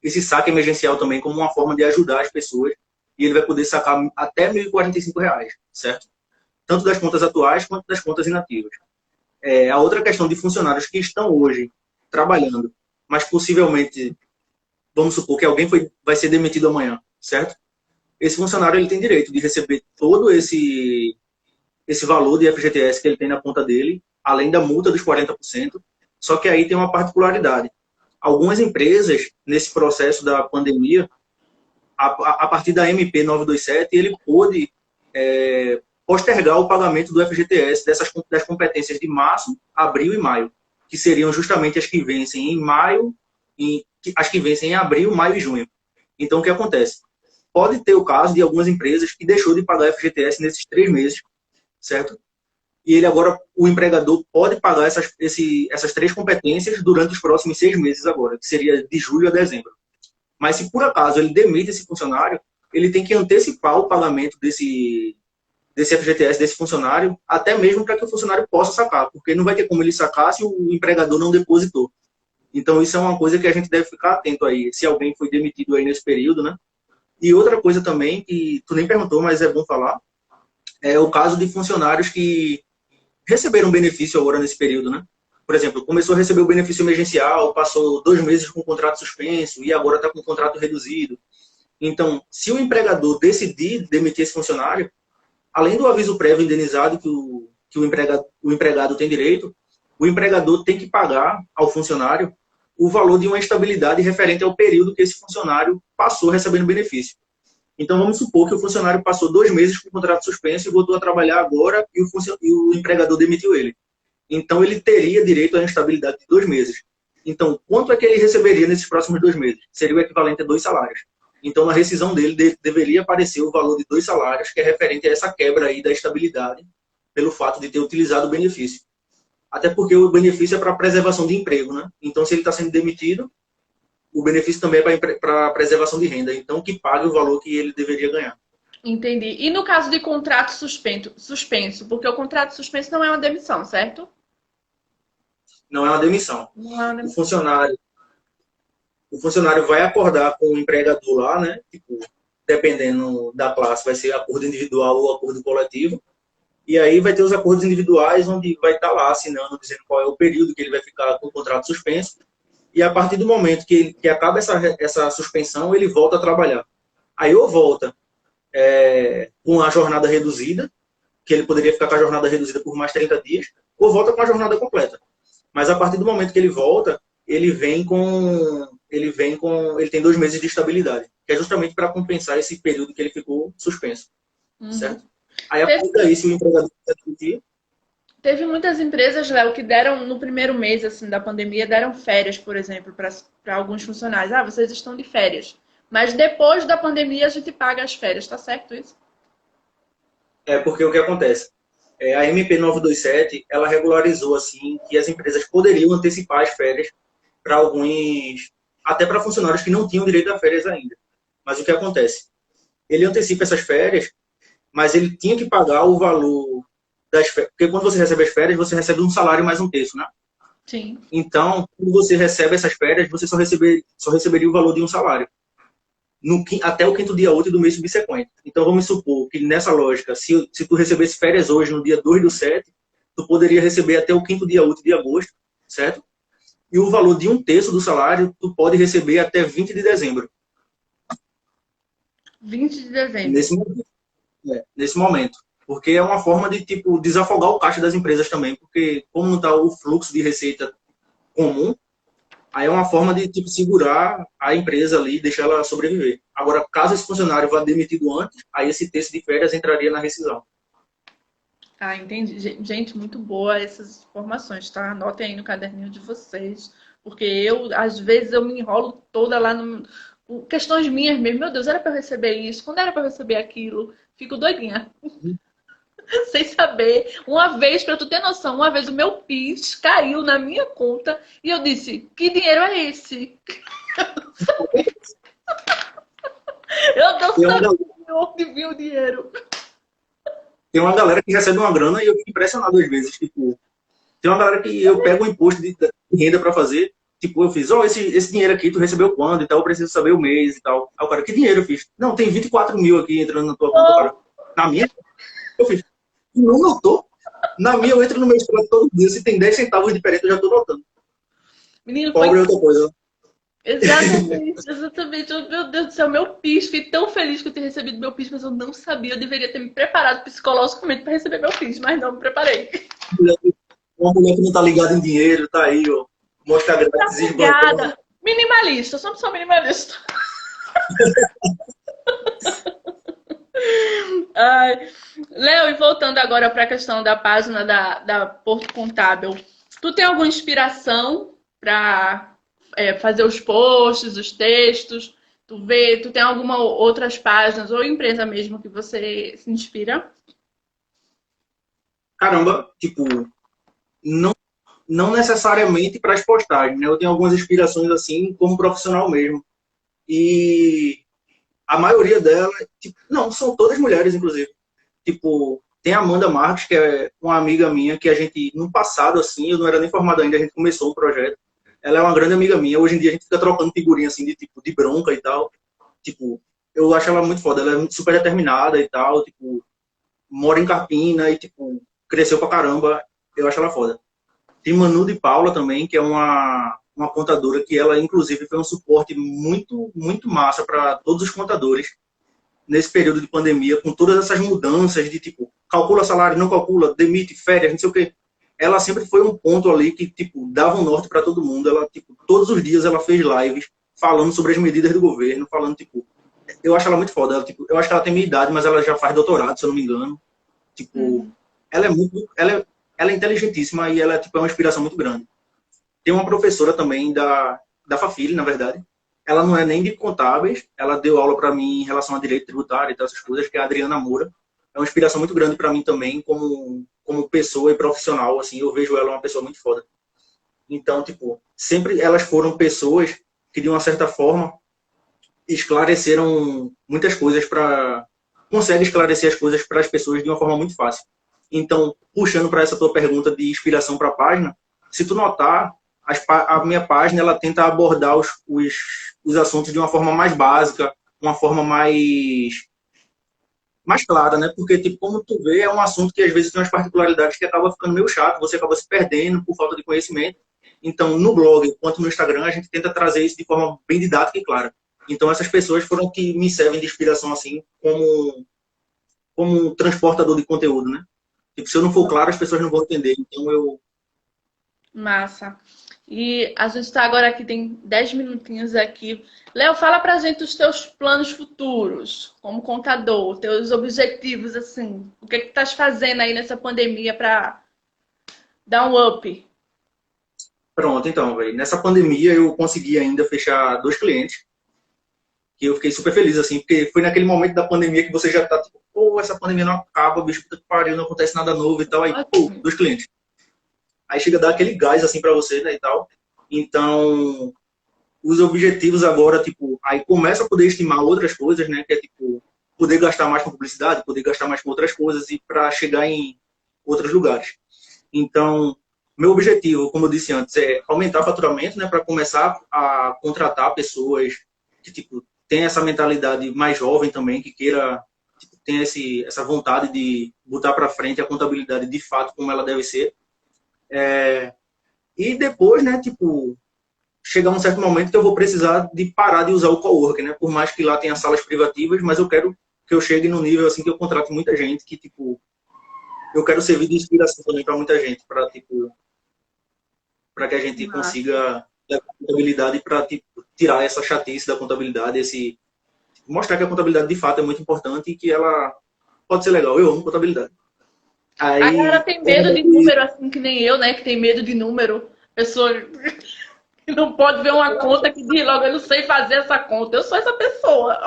esse saque emergencial também como uma forma de ajudar as pessoas e ele vai poder sacar até R$ 1.045, certo? Tanto das contas atuais quanto das contas inativas. A outra questão de funcionários que estão hoje trabalhando, mas possivelmente, vamos supor que alguém vai ser demitido amanhã, certo? Esse funcionário ele tem direito de receber todo esse valor de FGTS que ele tem na conta dele, além da multa dos 40%, só que aí tem uma particularidade. Algumas empresas, nesse processo da pandemia, a partir da MP 927, ele pôde postergar o pagamento do FGTS das competências de março, abril e maio, que seriam justamente as que vencem em maio, as que vencem em abril, maio e junho. Então, o que acontece? Pode ter o caso de algumas empresas que deixou de pagar FGTS nesses 3 meses, certo? E ele agora, o empregador pode pagar essas 3 competências durante os próximos 6 meses agora, que seria de julho a dezembro. Mas se por acaso ele demite esse funcionário, ele tem que antecipar o pagamento desse FGTS desse funcionário, até mesmo para que o funcionário possa sacar, porque não vai ter como ele sacar se o empregador não depositou. Então isso é uma coisa que a gente deve ficar atento aí, se alguém foi demitido aí nesse período, né? E outra coisa também, que tu nem perguntou, mas é bom falar, é o caso de funcionários que receberam benefício agora nesse período, né? Por exemplo, começou a receber o benefício emergencial, passou 2 meses com o contrato suspenso e agora está com o contrato reduzido. Então, se o empregador decidir demitir esse funcionário, além do aviso prévio indenizado que o empregado tem direito, o empregador tem que pagar ao funcionário o valor de uma estabilidade referente ao período que esse funcionário passou recebendo benefício. Então, vamos supor que o funcionário passou 2 meses com o contrato suspenso e voltou a trabalhar agora e o empregador demitiu ele. Então, ele teria direito à estabilidade de 2 meses. Então, quanto é que ele receberia nesses próximos 2 meses? Seria o equivalente a 2 salários. Então, na rescisão dele, deveria aparecer o valor de 2 salários, que é referente a essa quebra aí da estabilidade, pelo fato de ter utilizado o benefício. Até porque o benefício é para preservação de emprego, né? Então, se ele está sendo demitido, o benefício também é para preservação de renda. Então, que pague o valor que ele deveria ganhar. Entendi. E no caso de contrato suspenso, porque o contrato suspenso não é uma demissão, certo? Não é uma demissão. Não é uma demissão. O funcionário vai acordar com o empregador lá, né? Tipo, dependendo da classe, vai ser acordo individual ou acordo coletivo. E aí vai ter os acordos individuais, onde vai estar lá assinando, dizendo qual é o período que ele vai ficar com o contrato suspenso. E a partir do momento que acaba essa suspensão, ele volta a trabalhar. Aí ou volta com a jornada reduzida, que ele poderia ficar com a jornada reduzida por mais 30 dias, ou volta com a jornada completa. Mas a partir do momento que ele volta, ele tem 2 meses de estabilidade, que é justamente para compensar esse período que ele ficou suspenso, certo? Aí a partir daí, se o empregador quiser discutir. Teve muitas empresas, Léo, que deram, no primeiro mês assim, da pandemia, deram férias, por exemplo, para alguns funcionários. Ah, vocês estão de férias. Mas depois da pandemia a gente paga as férias, tá certo isso? Porque o que acontece? A MP 927, ela regularizou assim que as empresas poderiam antecipar as férias para alguns, até para funcionários que não tinham direito a férias ainda. Mas o que acontece? Ele antecipa essas férias, mas ele tinha que pagar o valor das férias. Porque quando você recebe as férias, você recebe um salário mais um terço, né? Sim. Então, quando você recebe essas férias, você só receberia o valor de um salário. Até o 5º dia útil do mês subsequente. Então, vamos supor que nessa lógica, se tu recebesse férias hoje, no dia 2/7, tu poderia receber até o 5º dia útil de agosto, certo? E o valor de um terço do salário, tu pode receber até 20 de dezembro. 20 de dezembro. Nesse momento. Porque é uma forma de, tipo, desafogar o caixa das empresas também, porque como não está o fluxo de receita comum, aí é uma forma de, tipo, segurar a empresa ali e deixar ela sobreviver. Agora, caso esse funcionário vá demitido antes, aí esse terço de férias entraria na rescisão. Ah, entendi. Gente, muito boa essas informações, tá? Anotem aí no caderninho de vocês, porque às vezes, eu me enrolo toda lá no... Questões minhas mesmo. Meu Deus, era para eu receber isso? Quando era para eu receber aquilo? Fico doidinha. sem saber. Uma vez, pra tu ter noção, uma vez o meu PIX caiu na minha conta e eu disse, que dinheiro é esse? Eu não Tem uma, sabia gal- onde vinha o dinheiro. tem uma galera que recebe uma grana e eu fico impressionado às vezes. Tipo, tem uma galera que eu pego um imposto de renda pra fazer. Tipo, eu fiz, esse dinheiro aqui tu recebeu quando e tal, eu preciso saber o mês e tal. Aí o cara, que dinheiro eu fiz? Não, tem 24 mil aqui entrando na tua conta, cara. Na minha? Eu fiz, não notou? Na minha eu entro no meu extrato todo dia, se tem 10 centavos de diferença eu já tô notando. Menino, Pobre foi é outra coisa. exatamente, exatamente. Meu Deus do céu, meu PIX. Fiquei tão feliz que eu tinha recebido meu PIX, mas eu não sabia. Eu deveria ter me preparado psicologicamente para receber meu PIX, mas não me preparei. Uma mulher que não tá ligada em dinheiro, tá aí, ó. Mostra grátis, esbancando. Obrigada. Minimalista, sou uma pessoa minimalista. Ai. Léo, e voltando agora para a questão da página da Porto Contábil, tu tem alguma inspiração para fazer os posts, os textos? Tu tem alguma outras páginas ou empresa mesmo que você se inspira? Caramba, tipo, não, não necessariamente para as postagens, né? Eu tenho algumas inspirações assim, como profissional mesmo. E a maioria delas, tipo, não, são todas mulheres, inclusive. Tipo, tem a Amanda Marques, que é uma amiga minha, que a gente, no passado, assim, eu não era nem formado ainda, a gente começou um projeto. Ela é uma grande amiga minha. Hoje em dia a gente fica trocando figurinha, assim, de tipo, de bronca e tal. Tipo, eu acho ela muito foda. Ela é super determinada e tal. Tipo, mora em Carpina e, tipo, cresceu pra caramba. Eu acho ela foda. Tem Manu de Paula também, que é uma contadora que ela, inclusive, foi um suporte muito, muito massa para todos os contadores nesse período de pandemia, com todas essas mudanças de, tipo, calcula salário, não calcula, demite, férias, não sei o quê. Ela sempre foi um ponto ali que, tipo, dava um norte para todo mundo. Ela, tipo, todos os dias ela fez lives falando sobre as medidas do governo, falando, tipo, eu acho ela muito foda. Ela, tipo, eu acho que ela tem minha idade, mas ela já faz doutorado, se eu não me engano. Tipo, Uhum. ela é muito, ela é inteligentíssima e ela, tipo, é uma inspiração muito grande. Tem uma professora também da Fafili, na verdade. Ela não é nem de contábeis, ela deu aula para mim em relação a direito tributário e tal, essas coisas, que é a Adriana Moura. É uma inspiração muito grande para mim também, como pessoa e profissional, assim, eu vejo ela uma pessoa muito foda. Então, tipo, sempre elas foram pessoas que, de uma certa forma, esclareceram muitas coisas para consegue esclarecer as coisas para as pessoas de uma forma muito fácil. Então, puxando para essa tua pergunta de inspiração para a página, se tu notar, a minha página ela tenta abordar os assuntos de uma forma mais básica, uma forma mais clara, né? Porque, tipo, como tu vê, é um assunto que às vezes tem umas particularidades que acaba ficando meio chato, você acaba se perdendo por falta de conhecimento. Então, no blog quanto no Instagram, a gente tenta trazer isso de forma bem didática e clara. Então, essas pessoas foram que me servem de inspiração, assim, como um transportador de conteúdo, né? Tipo, se eu não for claro, as pessoas não vão entender. Então, Massa. E a gente está agora aqui, tem 10 minutinhos aqui. Léo, fala pra gente os teus planos futuros, como contador, teus objetivos, assim. O que que estás fazendo aí nessa pandemia para dar um up? pronto, então, velho. Nessa pandemia, eu consegui ainda fechar 2 clientes, que eu fiquei super feliz, assim, porque foi naquele momento da pandemia que você já tá, tipo, pô, essa pandemia não acaba, bicho, puta que pariu, não acontece nada novo e tal. Aí, pô, Ótimo. 2 clientes. Aí chega a dar aquele gás, assim, pra você, né, e tal. Então, os objetivos agora, tipo, aí começa a poder estimar outras coisas, né, que é, tipo, poder gastar mais com publicidade, poder gastar mais com outras coisas e para chegar em outros lugares. Então, meu objetivo, como eu disse antes, é aumentar o faturamento, né, para começar a contratar pessoas que, tipo, tem essa mentalidade mais jovem também, que queira, tipo, tem essa vontade de botar para frente a contabilidade de fato como ela deve ser. E depois, né, tipo, chegar um certo momento que eu vou precisar de parar de usar o coworking, né? Por mais que lá tenha salas privativas, mas eu quero que eu chegue no nível assim que eu contrate muita gente, que tipo, eu quero servir de inspiração também para muita gente, para tipo, para que a gente Massa. consiga ter a contabilidade para tipo, tirar essa chatice da contabilidade, esse mostrar que a contabilidade de fato é muito importante e que ela pode ser legal. Eu amo contabilidade. A galera Aí, tem como medo eu de disse, número, assim que nem eu, né? Que tem medo de número. Pessoa que não pode ver uma conta que diz logo, eu não sei fazer essa conta. Eu sou essa pessoa.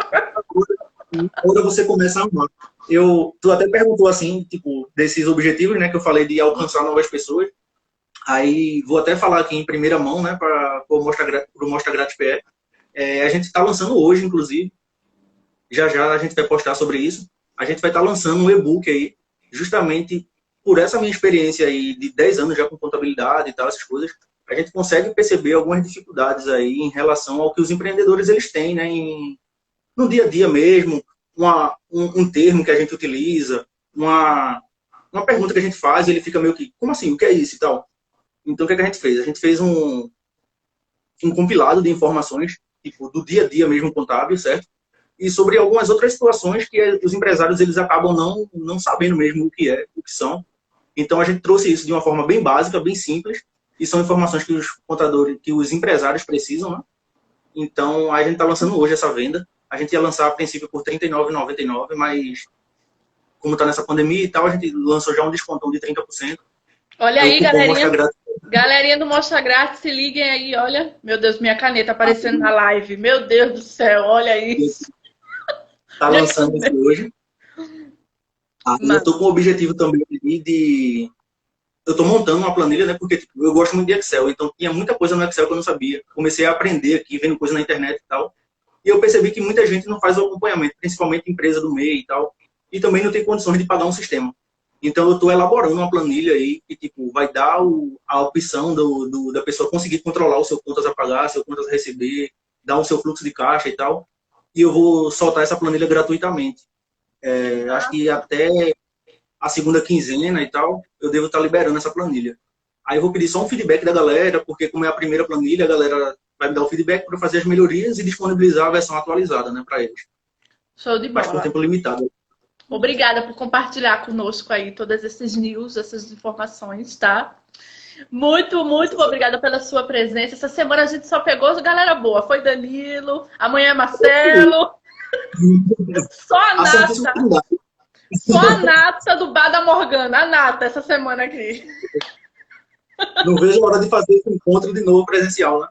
Agora você começa a amar. Tu até perguntou assim, tipo, desses objetivos, né, que eu falei de alcançar novas pessoas. Aí vou até falar aqui em primeira mão, né, para o Mostra Grátis PE. A gente está lançando hoje, inclusive, já já a gente vai postar sobre isso. A gente vai estar lançando um e-book aí, justamente por essa minha experiência aí de 10 anos já com contabilidade e tal, essas coisas. A gente consegue perceber algumas dificuldades aí em relação ao que os empreendedores eles têm, né, no dia a dia mesmo, um termo que a gente utiliza, uma pergunta que a gente faz e ele fica meio que, como assim, o que é isso e tal? Então, o que, é que a gente fez? A gente fez um compilado de informações, tipo, do dia a dia mesmo contábil, certo? E sobre algumas outras situações que os empresários eles acabam não sabendo mesmo o que são. Então, a gente trouxe isso de uma forma bem básica, bem simples, e são informações que os contadores, que os empresários precisam, né? Então, a gente está lançando hoje essa venda. A gente ia lançar a princípio por R$ 39,99, mas como está nessa pandemia e tal, a gente lançou já um descontão de 30%. Olha É o aí, cupom Mostra galerinha. Grátis. Galerinha do Mostra Grátis, se liguem aí, olha. Meu Deus, minha caneta aparecendo na live. Meu Deus do céu, olha isso. Está lançando isso hoje. Aí eu Mano, estou com o objetivo também de... Eu estou montando uma planilha, né? Porque tipo, eu gosto muito de Excel, então tinha muita coisa no Excel que eu não sabia. Comecei a aprender aqui, vendo coisa na internet e tal. E eu percebi que muita gente não faz o acompanhamento, principalmente empresa do MEI e tal. E também não tem condições de pagar um sistema. Então eu estou elaborando uma planilha aí que tipo, vai dar a opção da pessoa conseguir controlar o seu contas a pagar, seu contas a receber, dar o seu fluxo de caixa e tal. E eu vou soltar essa planilha gratuitamente. Acho que até a segunda quinzena e tal, eu devo estar liberando essa planilha. Aí eu vou pedir só um feedback da galera, porque como é a primeira planilha, a galera vai me dar o feedback para fazer as melhorias e disponibilizar a versão atualizada, né, para eles. show de Mas por bola. tempo limitado. Obrigada por compartilhar conosco aí todas essas news, essas informações, tá? Muito, muito obrigada pela sua presença. Essa semana a gente só pegou galera boa. Foi Danilo, amanhã é Marcelo. Só a A Santíssima nata. Trindade. Só a nata do Bar da Morgana. A nata essa semana aqui. Não vejo a hora de fazer esse encontro de novo presencial, né?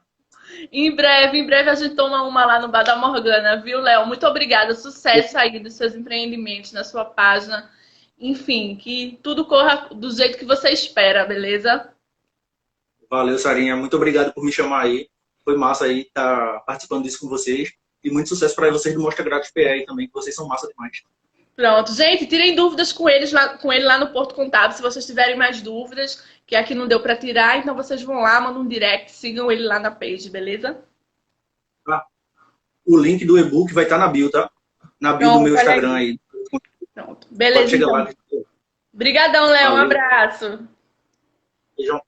Em breve a gente toma uma lá no Bar da Morgana, viu, Léo? Muito obrigada. Sucesso aí dos seus empreendimentos na sua página. Enfim, que tudo corra do jeito que você espera, beleza? Valeu, Sarinha. Muito obrigado por me chamar aí. Foi massa aí estar participando disso com vocês. E muito sucesso para vocês do Mostra Grátis PE aí também, que vocês são massa demais. Pronto, gente, tirem dúvidas com eles lá, com ele lá no Porto Contábil. Se vocês tiverem mais dúvidas, que aqui não deu para tirar, então vocês vão lá, mandam um direct, sigam ele lá na page, beleza? Tá? O link do e-book vai estar na bio, tá? Na bio do Pronto, meu olha Instagram aí. aí. Pronto. Pode Beleza, chegar então. lá. Obrigadão, Léo. Um Valeu. abraço. Beijão.